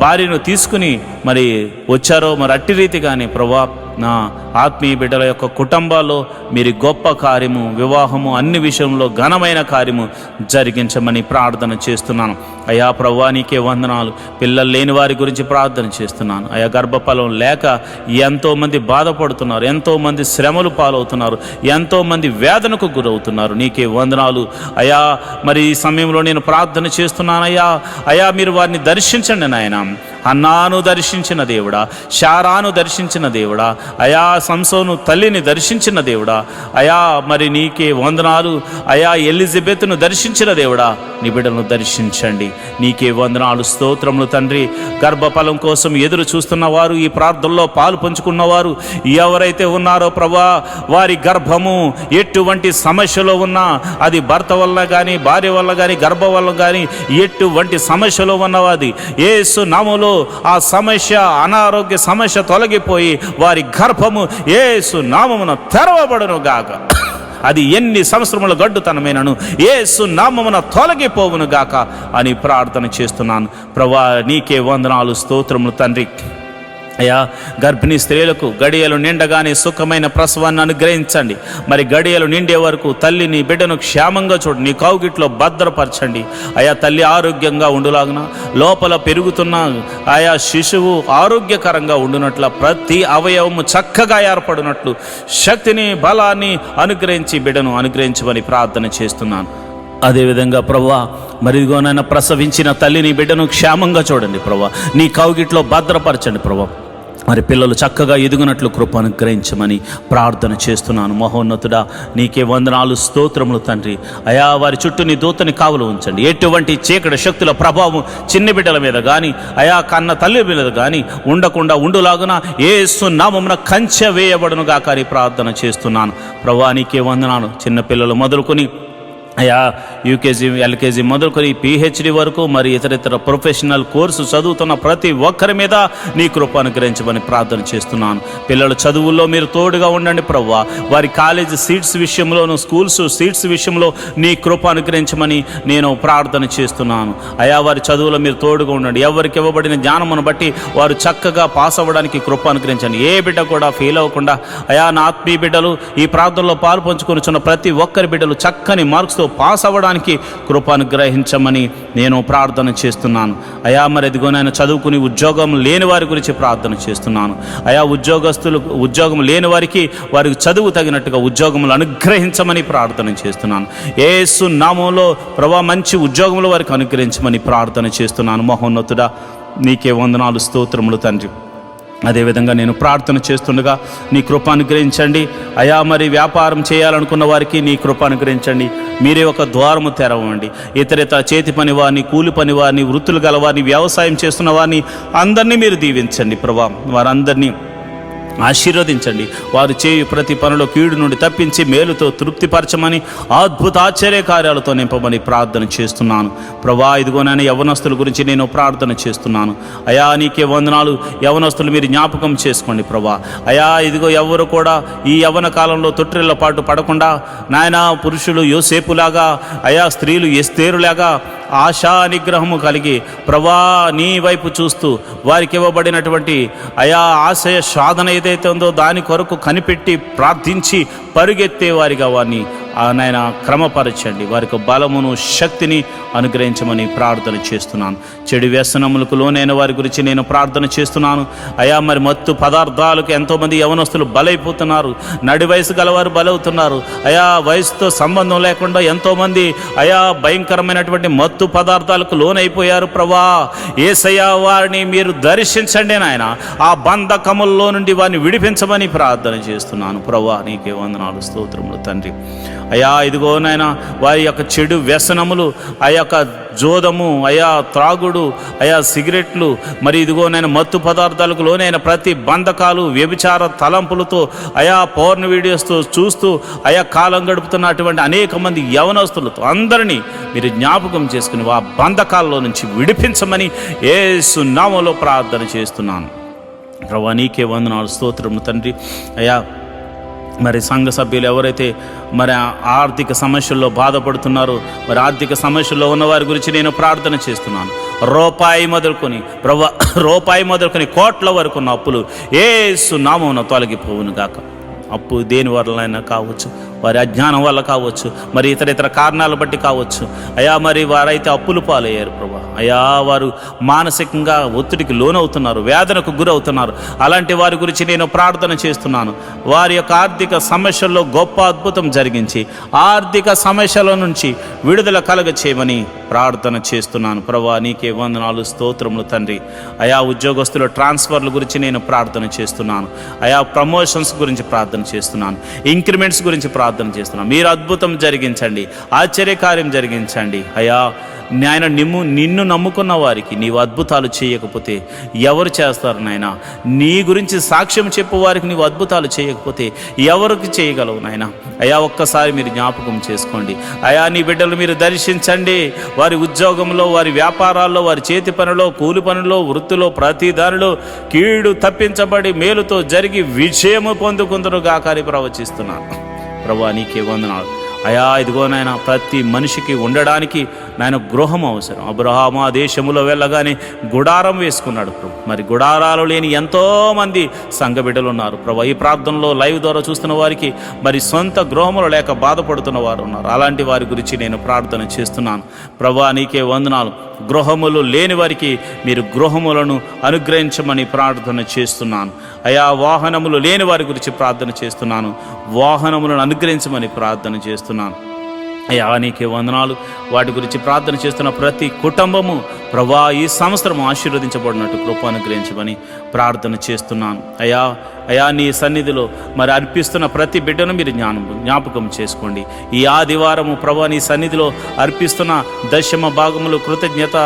A: భార్యను తీసుకుని మరి వచ్చారో మరి అట్టి రీతిగానే ప్రభా నా ఆత్మీయ బిడ్డల యొక్క కుటుంబాల్లో మీరు గొప్ప కార్యము, వివాహము అన్ని విషయంలో ఘనమైన కార్యము జరిగించమని ప్రార్థన చేస్తున్నాను అయా. ప్రభువా నీకే వందనాలు. పిల్లలు లేని వారి గురించి ప్రార్థన చేస్తున్నాను అయా. గర్భఫలం లేక ఎంతోమంది బాధపడుతున్నారు, ఎంతోమంది శ్రమలు పాలవుతున్నారు, ఎంతోమంది వేదనకు గురవుతున్నారు. నీకే వందనాలు అయా. మరి ఈ సమయంలో నేను ప్రార్థన చేస్తున్నాను అయ్యా. అయా మీరు వారిని దర్శించండి నాయన. హన్నాను దర్శించిన దేవుడా, శారాను దర్శించిన దేవుడా అయా, సంసోను తల్లిని దర్శించిన దేవుడా అయా. మరి నీకే వందనాలు అయా. ఎలిజబెత్ను దర్శించిన దేవుడా నీ బిడ్డలను దర్శించండి. నీకే వందనాలు, స్తోత్రములు తండ్రి. గర్భఫలం కోసం ఎదురు చూస్తున్న వారు, ఈ ప్రార్థనలో పాలు పంచుకున్నవారు ఎవరైతే ఉన్నారో ప్రభా, వారి గర్భము ఎటువంటి సమస్యలో ఉన్నా, అది భర్త వల్ల కానీ, భార్య వల్ల కానీ, గర్భం వల్ల కానీ ఎటువంటి సమస్యలో ఉన్నవాది యేసు నామములో ఆ సమస్య, అనారోగ్య సమస్య తొలగిపోయి వారి గర్భము యేసు నామమున తెరవబడును గాక. అది ఎన్ని సంవత్సరముల గడ్డుతనమైనను యేసు నామమున తొలగిపోవును గాక అని ప్రార్థన చేస్తున్నాను ప్రభా. నీకే వందనాలు, స్తోత్రములు తండ్రి. అయ్యా గర్భిణీ స్త్రీలకు గడియలు నిండగానే సుఖమైన ప్రసవాన్ని అనుగ్రహించండి. మరి గడియలు నిండే వరకు తల్లిని బిడ్డను క్షేమంగా చూడు, నీ కౌగిట్లో భద్రపరచండి. అయా తల్లి ఆరోగ్యంగా ఉండులాగున, లోపల పెరుగుతున్న ఆయా శిశువు ఆరోగ్యకరంగా ఉండునట్ల, ప్రతి అవయవము చక్కగా ఏర్పడినట్లు శక్తిని బలాన్ని అనుగ్రహించి బిడ్డను అనుగ్రహించమని ప్రార్థన చేస్తున్నాను. అదేవిధంగా ప్రభువా, మరిదిగోనైనా ప్రసవించిన తల్లిని బిడ్డను క్షేమంగా చూడండి ప్రభువా, నీ కౌగిట్లో భద్రపరచండి ప్రభువా. మరి పిల్లలు చక్కగా ఎదుగునట్లు కృప అనుగ్రహించమని ప్రార్థన చేస్తున్నాను. మహోన్నతుడా, నీకే వందనాలు, స్తోత్రములు తండ్రి. అయా వారి చుట్టూ నీ దూతని కావలు ఉంచండి. ఎటువంటి చీకటి శక్తుల ప్రభావం చిన్న బిడ్డల మీద కానీ అయా కన్న తల్లి మీద కానీ ఉండకుండా ఉండులాగున యేసు నామమున కంచె వేయబడునుగా కానీ ప్రార్థన చేస్తున్నాను. ప్రభువా, నీకే వందనాలు. చిన్నపిల్లలు మొదలుకొని అయా యూకేజీ, ఎల్కేజీ మొదలుకొని పిహెచ్డి వరకు, మరి ఇతర ప్రొఫెషనల్ కోర్సు చదువుతున్న ప్రతి ఒక్కరి మీద నీ కృప అనుగ్రహించమని ప్రార్థన చేస్తున్నాను. పిల్లల చదువుల్లో మీరు తోడుగా ఉండండి ప్రభువా. వారి కాలేజీ సీట్స్ విషయంలోను, స్కూల్స్ సీట్స్ విషయంలో నీ కృప అనుగ్రహించమని నేను ప్రార్థన చేస్తున్నాను. అయా వారి చదువులో మీరు తోడుగా ఉండండి. ఎవరికి ఇవ్వబడిన జ్ఞానమును బట్టి వారు చక్కగా పాస్ అవ్వడానికి కృప అనుగ్రహించండి. ఏ బిడ్డ కూడా ఫెయిల్ అవ్వకుండా అయా నా ఆత్మీయ బిడ్డలు, ఈ ప్రార్థనలో పాలు పంచుకొనిచున్న ప్రతి ఒక్కరి బిడ్డలు చక్కని మార్క్స్తో పాస్ అవ్వడానికి కృప అనుగ్రహించమని నేను ప్రార్థన చేస్తున్నాను. అయా మరి ఎదిగోనైనా చదువుకుని ఉద్యోగం లేని వారి గురించి ప్రార్థన చేస్తున్నాను. అయా ఉద్యోగం లేని వారికి చదువు తగినట్టుగా ఉద్యోగములు అనుగ్రహించమని ప్రార్థన చేస్తున్నాను. యేసు నామములో ప్రభువా మంచి ఉద్యోగములు వారికి అనుగ్రహించమని ప్రార్థన చేస్తున్నాను. మహోన్నతుడా, నీకే వందనాలు, స్తోత్రములు తండ్రి. అదేవిధంగా నేను ప్రార్థన చేస్తుండగా నీ కృప అనుగ్రహించండి. అయా మరి వ్యాపారం చేయాలనుకున్న వారికి నీ కృప అనుగ్రహించండి. మీరే ఒక ద్వారము తెరవండి. ఇతర చేతి పని వారిని, కూలి పని వారిని, వృత్తులు గల వారిని, వ్యవసాయం చేస్తున్న వారిని అందరినీ మీరు దీవించండి ప్రభా. వారందరినీ ఆశీర్వదించండి. వారు చేయు ప్రతి పనిలో కీడు నుండి తప్పించి మేలుతో తృప్తిపరచమని, అద్భుత ఆశ్చర్య కార్యాలతో నింపమని ప్రార్థన చేస్తున్నాను ప్రభా. ఇదిగోనైనా యవనస్తుల గురించి నేను ప్రార్థన చేస్తున్నాను. అయా నీకే వందనాలు. యవనస్తులు మీరు జ్ఞాపకం చేసుకోండి ప్రభా. అయా ఇదిగో ఎవరు కూడా ఈ యవన కాలంలో తొట్టిళ్ళ పాటు పడకుండా నాయన పురుషులు యోసేపులాగా, అయా స్త్రీలు ఎస్తేరులాగా ఆశా నిగ్రహము కలిగి ప్రభా నీ వైపు చూస్తూ వారికి ఇవ్వబడినటువంటి అయా ఆశయ సాధన ఏదైతే ఉందో దాని కొరకు కనిపెట్టి ప్రార్థించి పరుగెత్తే వారిగా వారిని నాయన క్రమపరచండి. వారికి బలమును శక్తిని అనుగ్రహించమని ప్రార్థన చేస్తున్నాను. చెడు వ్యసనములకు లోనైన వారి గురించి నేను ప్రార్థన చేస్తున్నాను. అయా మరి మత్తు పదార్థాలకు ఎంతోమంది యవనస్తులు బలైపోతున్నారు. నడి వయసు గలవారు బలవుతున్నారు. అయా వయసుతో సంబంధం లేకుండా ఎంతోమంది అయా భయంకరమైనటువంటి మత్తు పదార్థాలకు లోనైపోయారు ప్రభా. యేసయ్యా వారిని మీరు దర్శించండి నాయన. ఆ బంధకముల్లో నుండి వారిని విడిపించమని ప్రార్థన చేస్తున్నాను ప్రభా. నీకే వందనాలు, స్తోత్రములు తండ్రి. అయా ఇదిగో నాయన వారి యొక్క చెడు వ్యసనములు, ఆ యొక్క జోదము, అయా త్రాగుడు, అయా సిగరెట్లు, మరి ఇదిగో నేను మత్తు పదార్థాలకు లోనైన ప్రతి బంధకాలు, వ్యభిచార తలంపులతో అయా పౌర్ణ వీడియోస్తో చూస్తూ అయా కాలం గడుపుతున్నటువంటి అనేక మంది యవనస్తులతో అందరినీ మీరు జ్ఞాపకం చేసుకుని ఆ బంధకాల్లో నుంచి విడిపించమని యేసు నామములో ప్రార్థన చేస్తున్నాను ప్రభువా. నీకే వందనాలు, స్తోత్రము తండ్రి. అయా మరి సంఘ సభ్యులు ఎవరైతే మరి ఆర్థిక సమస్యల్లో బాధపడుతున్నారో, మరి ఆర్థిక సమస్యల్లో ఉన్నవారి గురించి నేను ప్రార్థన చేస్తున్నాను. రూపాయి మొదలుకొని కోట్ల వరకు ఉన్న అప్పులు యేసు నామమున తొలగిపోవును గాక. అప్పు దేని వల్లైనా కావచ్చు, వారి అజ్ఞానం వల్ల కావచ్చు, మరి ఇతర కారణాలు బట్టి కావచ్చు. అయా మరి వారైతే అప్పులు పాలయ్యారు ప్రభా. అయా వారు మానసికంగా ఒత్తిడికి లోనవుతున్నారు, వేదనకు గురవుతున్నారు. అలాంటి వారి గురించి నేను ప్రార్థన చేస్తున్నాను. వారి యొక్క ఆర్థిక సమస్యల్లో గొప్ప అద్భుతం జరిగించి ఆర్థిక సమస్యల నుంచి విడుదల కలగ చేయమని ప్రార్థన చేస్తున్నాను ప్రభా. నీకే వందనాలు, స్తోత్రములు తండ్రి. అయా ఉద్యోగస్తుల ట్రాన్స్ఫర్ల గురించి నేను ప్రార్థన చేస్తున్నాను. అయా ప్రమోషన్స్ గురించి ప్రార్థన చేస్తున్నాను. ఇంక్రిమెంట్స్ గురించి ప్రార్థన చేస్తున్నాను. మీరు అద్భుతం జరిగించండి, ఆశ్చర్యకార్యం జరిగించండి. అయా నాయన నిన్ను నమ్ముకున్న వారికి నీవు అద్భుతాలు చేయకపోతే ఎవరు చేస్తారు నాయన? నీ గురించి సాక్ష్యం చెప్పు వారికి నీవు అద్భుతాలు చేయకపోతే ఎవరికి చేయగలవు నాయన? అయా ఒక్కసారి మీరు జ్ఞాపకం చేసుకోండి. అయా నీ బిడ్డలు మీరు దర్శించండి. వారి ఉద్యోగంలో, వారి వ్యాపారాల్లో, వారి చేతి పనిలో, కూలి పనిలో, వృత్తిలో, ప్రతి దానిలో కీడు తప్పించబడి మేలుతో జరిగి విజయము పొందుకుందరుగా కానీ ప్రవచిస్తున్నాను ప్రభా. నీకే వందనాలు. అయా ఇదిగో నాయన ప్రతి మనిషికి ఉండడానికి నాయన గృహం అవసరం. అబ్రహాము ఆ దేశములో వెళ్ళగానే గుడారం వేసుకున్నాడు ప్రభు. మరి గుడారాలు లేని ఎంతోమంది సంఘ బిడ్డలు ఉన్నారు ప్రభు. ఈ ప్రార్థనలో లైవ్ ద్వారా చూస్తున్న వారికి మరి సొంత గృహములు లేక బాధపడుతున్న వారు ఉన్నారు. అలాంటి వారి గురించి నేను ప్రార్థన చేస్తున్నాను ప్రభా. నీకే వందనాలు. గృహములు లేని వారికి మీరు గృహములను అనుగ్రహించమని ప్రార్థన చేస్తున్నాను అయా. వాహనములు లేని వారి గురించి ప్రార్థన చేస్తున్నాను. వాహనములను అనుగ్రహించమని ప్రార్థన చేస్తున్నాను అయ్యా. నీకే వందనాలు. వాటి గురించి ప్రార్థన చేస్తున్న ప్రతి కుటుంబము ప్రభా ఈ సంవత్సరం ఆశీర్వదించబడినట్టు కృప అనుగ్రహించమని ప్రార్థన చేస్తున్నాను అయ్యా. అయా నీ సన్నిధిలో మరి అర్పిస్తున్న ప్రతి బిడ్డను మీరు జ్ఞాపకం చేసుకోండి. ఈ ఆదివారము ప్రభా నీ సన్నిధిలో అర్పిస్తున్న దశమ భాగములు, కృతజ్ఞత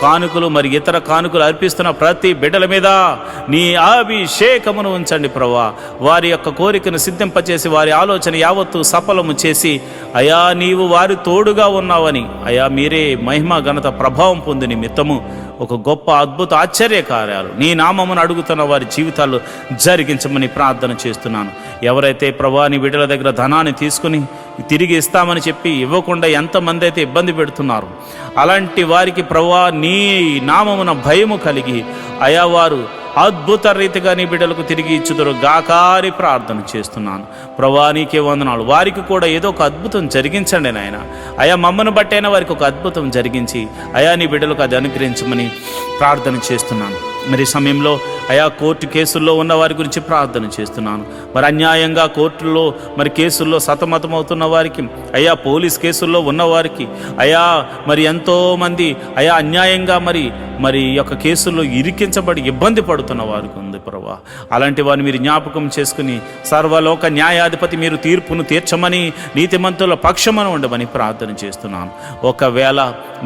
A: కానుకలు, మరి ఇతర కానుకలు అర్పిస్తున్న ప్రతి బిడ్డల మీద నీ అభిషేకమును ఉంచండి ప్రభా. వారి యొక్క కోరికను సిద్ధింపచేసి వారి ఆలోచన యావత్తు సఫలము చేసి అయా నీవు వారి తోడుగా ఉన్నావని అయా మీరే మహిమ ఘనత ప్రభావం పొంది నిమిత్తము ఒక గొప్ప అద్భుత ఆశ్చర్య కార్యాలు నీ నామమును అడుగుతున్న వారి జీవితాల్లో జరిగించమని ప్రార్థన చేస్తున్నాను. ఎవరైతే ప్రభా నీ బిడ్డల దగ్గర ధనాన్ని తీసుకుని తిరిగి ఇస్తామని చెప్పి ఇవ్వకుండా ఎంతమంది అయితే ఇబ్బంది పెడుతున్నారు, అలాంటి వారికి ప్రభా నీ నామమున భయము కలిగి అయా వారు అద్భుత రీతిగా నీ బిడ్డలకు తిరిగి ఇచ్చుదురు గాకారి ప్రార్థన చేస్తున్నాను ప్రభా. నీకే వందనాలు. వారికి కూడా ఏదో ఒక అద్భుతం జరిగించండి నాయన అయా. మమ్మను బట్టైనా వారికి ఒక అద్భుతం జరిగించి అయా నీ బిడ్డలకు అది అనుగ్రహించమని ప్రార్థన చేస్తున్నాను. మరి సమయంలో అయా కోర్టు కేసుల్లో ఉన్న వారి గురించి ప్రార్థన చేస్తున్నాను. మరి అన్యాయంగా కోర్టుల్లో మరి కేసుల్లో సతమతమవుతున్న వారికి అయా, పోలీస్ కేసుల్లో ఉన్నవారికి అయా, మరి ఎంతోమంది అయా అన్యాయంగా మరి యొక్క కేసుల్లో ఇరికించబడి ఇబ్బంది పడుతున్న వారికి ఉంది ప్రభా. అలాంటి వారిని మీరు జ్ఞాపకం చేసుకుని సర్వలోక న్యాయాధిపతి మీరు తీర్పును తీర్చమని నీతిమంతుల పక్షమను ఉండమని ప్రార్థన చేస్తున్నాను. ఒకవేళ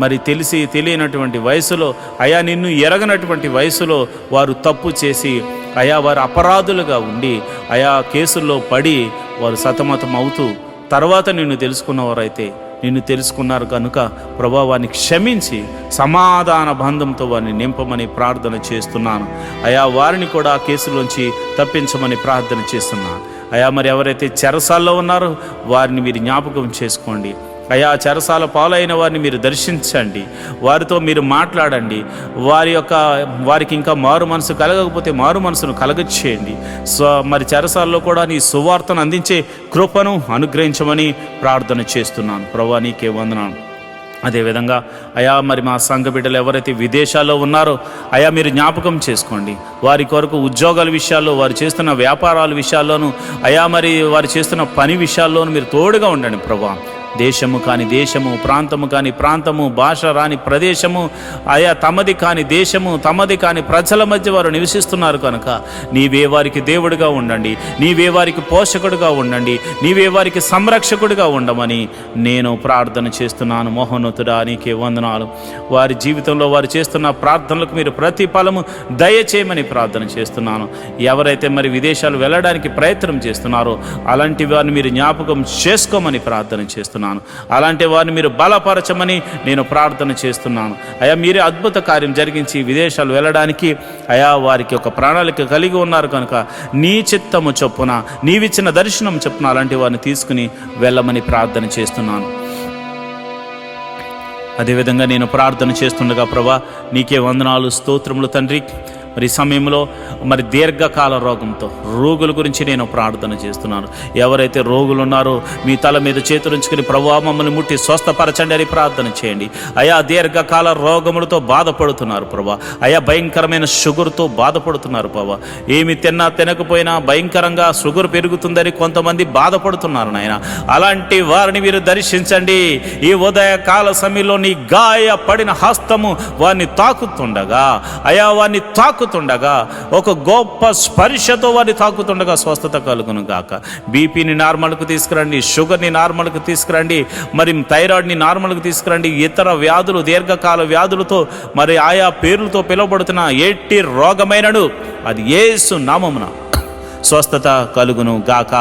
A: మరి తెలిసి తెలియనటువంటి వయసులో అయా నిన్ను ఎరగనటువంటి వయసులో వారు తప్పు చేసి అయా వారు అపరాధులుగా ఉండి అయా కేసుల్లో పడి వారు సతమతం అవుతూ తర్వాత నిన్ను తెలుసుకున్నవారైతే నిన్ను తెలుసుకున్నారు కనుక ప్రభావాన్ని క్షమించి సమాధాన బంధంతో వారిని నింపమని ప్రార్థన చేస్తున్నాను అయా. వారిని కూడా ఆ కేసులోంచి తప్పించమని ప్రార్థన చేస్తున్నాను అయా. మరి ఎవరైతే చెరసాల్లో ఉన్నారో వారిని మీరు జ్ఞాపకం చేసుకోండి అయా. చెరసాల పాలైన వారిని మీరు దర్శించండి, వారితో మీరు మాట్లాడండి. వారికి ఇంకా మారు మనసు కలగకపోతే మారు మనసును కలగచేయండి. మరి చెరసాల్లో కూడా నీ సువార్తను అందించే కృపను అనుగ్రహించమని ప్రార్థన చేస్తున్నాను ప్రభా. నీకే వందనాలు. అదేవిధంగా అయా మరి మా సంఘ బిడ్డలు ఎవరైతే విదేశాల్లో ఉన్నారో అయా మీరు జ్ఞాపకం చేసుకోండి. వారి కొరకు ఉద్యోగాల విషయాల్లో, వారు చేస్తున్న వ్యాపారాల విషయాల్లోనూ అయా, మరి వారు చేస్తున్న పని విషయాల్లోనూ మీరు తోడుగా ఉండండి ప్రభా. దేశము కాని దేశము, ప్రాంతము కాని ప్రాంతము, భాష రాని ప్రదేశము అయా, తమది కాని దేశము, తమది కాని ప్రజల మధ్య వారు నివసిస్తున్నారు కనుక నీవే వారికి దేవుడిగా ఉండండి, నీవే వారికి పోషకుడిగా ఉండండి, నీవే వారికి సంరక్షకుడిగా ఉండమని నేను ప్రార్థన చేస్తున్నాను. మహోన్నతుడా నీకే వందనాలు. వారి జీవితంలో వారు చేస్తున్న ప్రార్థనలకు మీరు ప్రతిఫలము దయచేయమని ప్రార్థన చేస్తున్నాను. ఎవరైతే మరి విదేశాలు వెళ్ళడానికి ప్రయత్నం చేస్తున్నారో అలాంటి వారిని మీరు జ్ఞాపకం చేసుకోమని ప్రార్థన చేస్తున్నాను. అలాంటి వారిని మీరు బలపరచమని నేను ప్రార్థన చేస్తున్నాను అయా. మీరే అద్భుత కార్యం జరిగించి విదేశాలు వెళ్ళడానికి అయా వారికి ఒక ప్రణాళిక కలిగి ఉన్నారు కనుక నీ చిత్తము చొప్పున, నీవిచ్చిన దర్శనం చొప్పున అలాంటి వారిని తీసుకుని వెళ్ళమని ప్రార్థన చేస్తున్నాను. అదేవిధంగా నేను ప్రార్థన చేస్తుండగా ప్రభా నీకే వందనాలు, స్తోత్రములు తండ్రి. మరి సమయంలో మరి దీర్ఘకాల రోగుల గురించి నేను ప్రార్థన చేస్తున్నాను. ఎవరైతే రోగులు ఉన్నారో మీ తల మీద చేతులుంచుకుని ప్రభువా మమ్మల్ని ముట్టి స్వస్థపరచండి అని ప్రార్థన చేయండి అయా. దీర్ఘకాల రోగములతో బాధపడుతున్నారు ప్రభా అయా, భయంకరమైన షుగర్తో బాధపడుతున్నారు ప్రభా. ఏమి తినకపోయినా భయంకరంగా షుగర్ పెరుగుతుందని కొంతమంది బాధపడుతున్నారు నాయన. అలాంటి వారిని మీరు దర్శించండి. ఈ ఉదయకాల సమయంలో నీ గాయపడిన హస్తము వారిని తాకుతుండగా అయా, వారిని తాకుతుండగా ఒక గొప్ప స్పర్శతో వారిని తాకుతుండగా స్వస్థత కలుగును గాక. బీపీని నార్మల్కు తీసుకురండి, షుగర్ని నార్మల్కు తీసుకురండి, మరి థైరాయిడ్ని నార్మల్కు తీసుకురండి. ఇతర వ్యాధులు, దీర్ఘకాల వ్యాధులతో మరి ఆయా పేర్లతో పిలువబడుతున్న ఎట్టి రోగమైనను అది యేసు నామమున స్వస్థత కలుగును గాక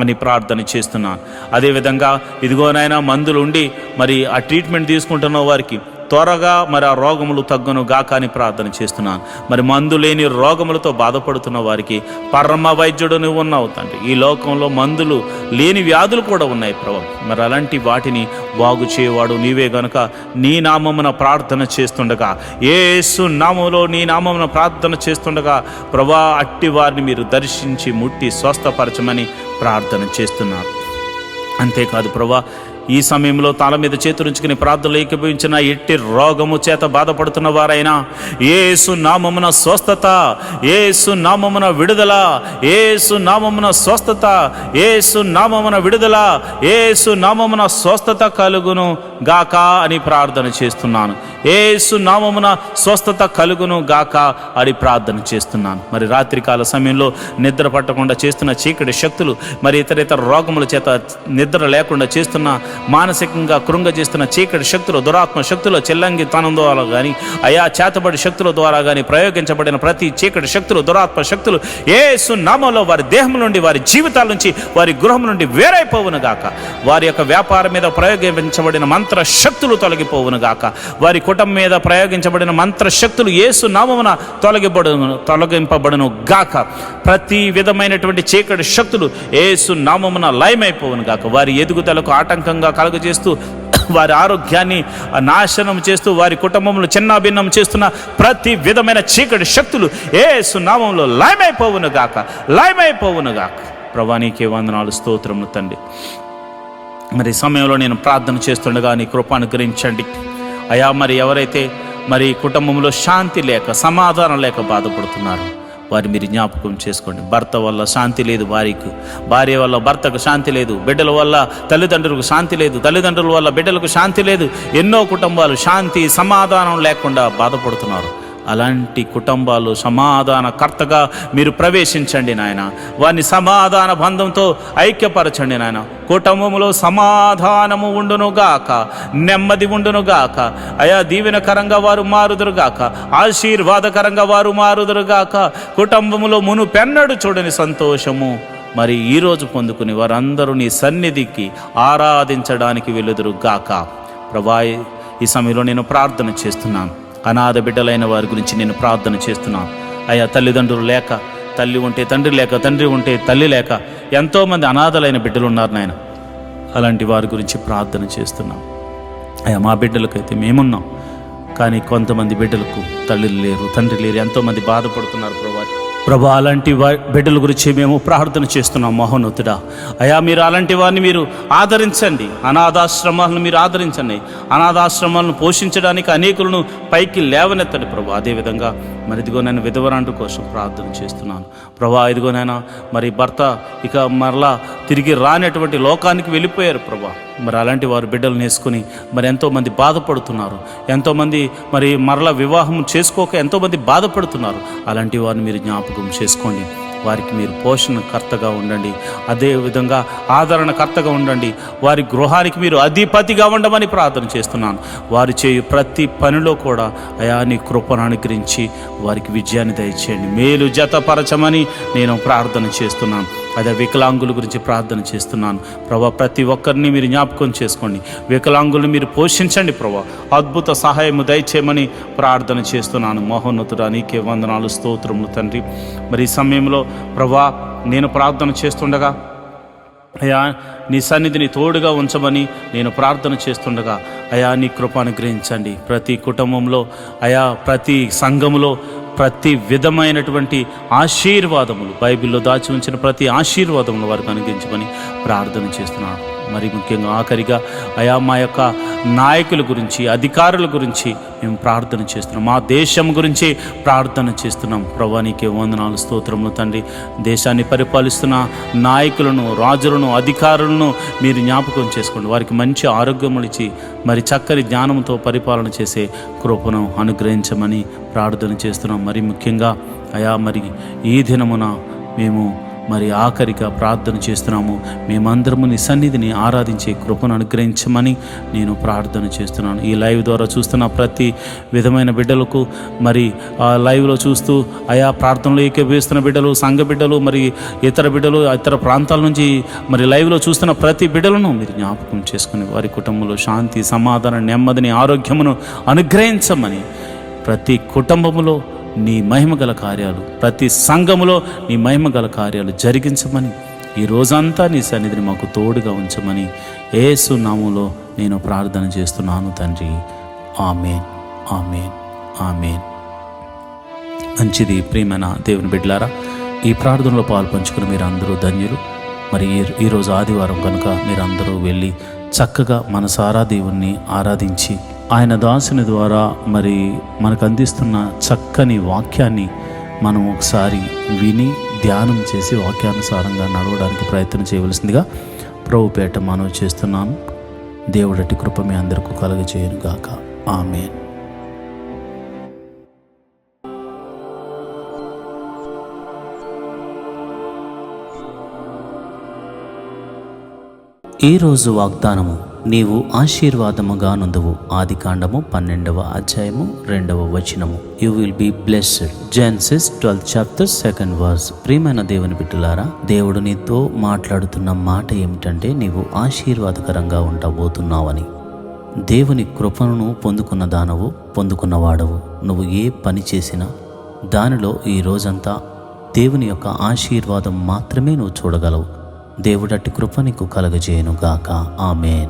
A: అని ప్రార్థన చేస్తున్నాను. అదేవిధంగా ఇదిగోనైనా మందులు ఉండి మరి ఆ ట్రీట్మెంట్ తీసుకుంటున్న వారికి త్వరగా మరి ఆ రోగములు తగ్గును గాక అని ప్రార్థన చేస్తున్నాను. మరి మందు లేని రోగములతో బాధపడుతున్న వారికి పరమ వైద్యుడు నువ్వు ఉన్నావు తండ్రి. ఈ లోకంలో మందులు లేని వ్యాధులు కూడా ఉన్నాయి ప్రభు. మరి అలాంటి వాటిని బాగు చేయవాడు నీవే గనుక నీ నామమున ప్రార్థన చేస్తుండగా, యేసు నామములో నీ నామమున ప్రార్థన చేస్తుండగా ప్రభా అట్టి వారిని మీరు దర్శించి ముట్టి స్వస్థపరచమని ప్రార్థన చేస్తున్నారు. అంతేకాదు ప్రభా, ఈ సమయంలో తల మీద చేతులుంచుకుని ప్రార్థనలు ఏకీభవించిన ఎట్టి రోగము చేత బాధపడుతున్న వారైనా యేసు నామమున స్వస్థత, యేసు నామమున విడుదల, యేసు నామమున స్వస్థత, యేసు నామమున విడుదల, యేసు నామమున స్వస్థత కలుగును గాక అని ప్రార్థన చేస్తున్నాను. యేసు నామమున స్వస్థత కలుగును గాక అని ప్రార్థన చేస్తున్నాను. మరి రాత్రికాల సమయంలో నిద్ర పట్టకుండా చేస్తున్న చీకటి శక్తులు, మరి ఇతర రోగముల చేత నిద్ర లేకుండా చేస్తున్న, మానసికంగా కృంగజేస్తున్న చీకటి శక్తులు, దురాత్మ శక్తులు, చెల్లంగితనం ద్వారా కానీ అయా చేతబడి శక్తుల ద్వారా కానీ ప్రయోగించబడిన ప్రతి చీకటి శక్తులు, దురాత్మ శక్తులు యేసు నామములో వారి దేహం నుండి, వారి జీవితాల నుంచి, వారి గృహం నుండి వేరైపోవును గాక. వారి యొక్క వ్యాపారం మీద ప్రయోగించబడిన మంత్ర శక్తులు తొలగిపోవును గాక. వారి కుటుంబం మీద ప్రయోగించబడిన మంత్ర శక్తులు యేసు నామమున తొలగింపబడును గాక. ప్రతి విధమైనటువంటి చీకటి శక్తులు యేసు నామమున లయమైపోవును గాక. వారి ఎదుగుదలకు ఆటంకంగా కలుగజేస్తూ, వారి ఆరోగ్యాన్ని నాశనం చేస్తూ, వారి కుటుంబంలో చిన్నాభిన్నం చేస్తున్న ప్రతి విధమైన చీకటి శక్తులు యేసు నామములో లయమైపోవును గాక, లయమైపోవును గాక. ప్రభువా నీకే వందనాలు, స్తోత్రములు తండ్రి. మరి ఈ సమయంలో నేను ప్రార్థన చేస్తుండగా నీ కృప అనుగ్రహించండి అయా. మరి ఎవరైతే మరి కుటుంబంలో శాంతి లేక, సమాధానం లేక బాధపడుతున్నారు వారి మీరు జ్ఞాపకం చేసుకోండి. భర్త వల్ల శాంతి లేదు భార్యకు, భార్య వల్ల భర్తకు శాంతి లేదు, బిడ్డల వల్ల తల్లిదండ్రులకు శాంతి లేదు, తల్లిదండ్రుల వల్ల బిడ్డలకు శాంతి లేదు. ఎన్నో కుటుంబాలు శాంతి సమాధానం లేకుండా బాధపడుతున్నారు. అలాంటి కుటుంబాలు సమాధానకర్తగా మీరు ప్రవేశించండి నాయన. వారిని సమాధాన బంధంతో ఐక్యపరచండి నాయన. కుటుంబంలో సమాధానము ఉండునుగాక, నెమ్మది ఉండునుగాక అయా. దీవెనకరంగా వారు మారుదురుగాక, ఆశీర్వాదకరంగా వారు మారుదురుగాక. కుటుంబంలో మునుపెన్నడు చూడని సంతోషము మరి ఈరోజు పొందుకుని వారందరూ నీ సన్నిధికి ఆరాధించడానికి వెలుదురుగాక. ప్రభా ఈ సమయంలో నేను ప్రార్థన చేస్తున్నాను. అనాథ బిడ్డలైన వారి గురించి నేను ప్రార్థన చేస్తున్నాను అయ్యా. తల్లిదండ్రులు లేక, తల్లి ఉంటే తండ్రి లేక, తండ్రి ఉంటే తల్లి లేక ఎంతోమంది అనాథలైన బిడ్డలు ఉన్నారు నాయన. అలాంటి వారి గురించి ప్రార్థన చేస్తున్నాం అయ్యా. మా బిడ్డలకైతే మేమున్నాం, కానీ కొంతమంది బిడ్డలకు తల్లిలు లేరు, తండ్రి లేరు, ఎంతోమంది బాధపడుతున్నారు ప్రభా. అలాంటి బిడ్డల గురించి మేము ప్రార్థన చేస్తున్నాం మహోన్నతుడా అయా. మీరు అలాంటి వారిని మీరు ఆదరించండి, అనాథాశ్రమాలను మీరు ఆదరించండి. అనాథాశ్రమాలను పోషించడానికి అనేకులను పైకి లేవనెత్తండి ప్రభా. అదేవిధంగా మరి ఇదిగో నేను విధవరాండ్ర కోసం ప్రార్థన చేస్తున్నాను ప్రభా. ఇదిగో నేను మరి భర్త ఇక మరలా తిరిగి రానటువంటి లోకానికి వెళ్ళిపోయారు ప్రభా. మరి అలాంటి వారు బిడ్డలను వేసుకుని మరి ఎంతోమంది బాధపడుతున్నారు, ఎంతోమంది మరి మరలా వివాహం చేసుకోక ఎంతోమంది బాధపడుతున్నారు. అలాంటి వారిని మీరు జ్ఞాపకం చేసుకోండి. వారికి మీరు పోషణకర్తగా ఉండండి, అదేవిధంగా ఆదరణకర్తగా ఉండండి. వారి గృహానికి మీరు అధిపతిగా ఉండమని ప్రార్థన చేస్తున్నాను. వారు చేయు ప్రతి పనిలో కూడా అయా నీ కృపను అనుగ్రహించి వారికి విజయాన్ని దయచేయండి, మేలు జతపరచమని నేను ప్రార్థన చేస్తున్నాను. అదే వికలాంగుల గురించి ప్రార్థన చేస్తున్నాను ప్రభా. ప్రతి ఒక్కరిని మీరు జ్ఞాపకం చేసుకోండి, వికలాంగులను మీరు పోషించండి ప్రభా. అద్భుత సహాయము దయచేయమని ప్రార్థన చేస్తున్నాను. మహోన్నతుడా నీకే వందనాలు, స్తోత్రములు తండ్రి. మరి ఈ సమయంలో ప్రభా నేను ప్రార్థన చేస్తుండగా అయా నీ సన్నిధిని తోడుగా ఉంచమని నేను ప్రార్థన చేస్తుండగా అయా నీ కృప అనుగ్రహించండి. ప్రతి కుటుంబంలో అయా, ప్రతి సంఘములో ప్రతి విధమైనటువంటి ఆశీర్వాదములు, బైబిల్లో దాచి ఉంచిన ప్రతి ఆశీర్వాదములు వారికి అనుగ్రహించమని ప్రార్థన చేస్తున్నాను. మరి ముఖ్యంగా ఆఖరిగా అయా మా యొక్క నాయకుల గురించి, అధికారుల గురించి మేము ప్రార్థన చేస్తున్నాం. మా దేశం గురించి ప్రార్థన చేస్తున్నాం ప్రభువా. నీకే వందనాలు, స్తోత్రములు తండ్రి. దేశాన్ని పరిపాలిస్తున్న నాయకులను, రాజులను, అధికారులను మీరు జ్ఞాపకం చేసుకోండి. వారికి మంచి ఆరోగ్యములు ఇచ్చి మరి చక్కని జ్ఞానంతో పరిపాలన చేసే కృపను అనుగ్రహించమని ప్రార్థన చేస్తున్నాం. మరి ముఖ్యంగా అయా మరి ఈ దినమున మేము మరి ఆఖరిగా ప్రార్థన చేస్తున్నాము. మేమందరము నీ సన్నిధిని ఆరాధించే కృపను అనుగ్రహించమని నేను ప్రార్థన చేస్తున్నాను. ఈ లైవ్ ద్వారా చూస్తున్న ప్రతి విధమైన బిడ్డలకు, మరి ఆ లైవ్లో చూస్తూ ఆయా ప్రార్థనలో ఏకీభవిస్తున్న బిడ్డలు, సంఘ బిడ్డలు, మరి ఇతర బిడ్డలు, ఇతర ప్రాంతాల నుంచి మరి లైవ్లో చూస్తున్న ప్రతి బిడ్డలను మీరు జ్ఞాపకం చేసుకుని వారి కుటుంబంలో శాంతి, సమాధానం, నెమ్మదిని, ఆరోగ్యమును అనుగ్రహించమని, ప్రతి కుటుంబములో నీ మహిమగల కార్యాలు, ప్రతి సంఘములో నీ మహిమగల కార్యాలు జరిగించమని, ఈ రోజంతా నీ సన్నిధిని మాకు తోడుగా ఉంచమని యేసు నామములో నేను ప్రార్థన చేస్తున్నాను తండ్రి. ఆమేన్, ఆమేన్, ఆమేన్. మంచిది ప్రియమైన దేవుని బిడ్డలారా, ఈ ప్రార్థనలో పాలు పంచుకుని మీరు అందరూ ధన్యులు. మరి ఈరోజు ఆదివారం కనుక మీరందరూ వెళ్ళి చక్కగా మనసారా దేవుణ్ణి ఆరాధించి ఆయన దాసుని ద్వారా మరి మనకు అందిస్తున్న చక్కని వాక్యాన్ని మనం ఒకసారి విని ధ్యానం చేసి వాక్యానుసారంగా నడవడానికి ప్రయత్నం చేయవలసిందిగా ప్రభుపేట మనవి చేస్తున్నాను. దేవుడటి కృప మీ అందరికీ కలుగజేయును గాక. ఆమేన్. ఈరోజు వాగ్దానము, నీవు ఆశీర్వాదముగా నుందువు. ఆదికాండము 12వ అధ్యాయము 2వ వచనము. You will be blessed. Genesis 12th chapter 2nd verse. ప్రియమైన దేవుని బిడ్డలారా, దేవుడు నీతో మాట్లాడుతున్న మాట ఏమిటంటే, నీవు ఆశీర్వాదకరంగా ఉండబోతున్నావని. దేవుని కృపను పొందుకున్న దానవు, పొందుకున్నవాడవు. నువ్వు ఏ పని చేసినా దానిలో ఈ రోజంతా దేవుని యొక్క ఆశీర్వాదం మాత్రమే నువ్వు చూడగలవు. దేవుడట్టి కృప నీకు కలగజేయును గాక. ఆమేన్.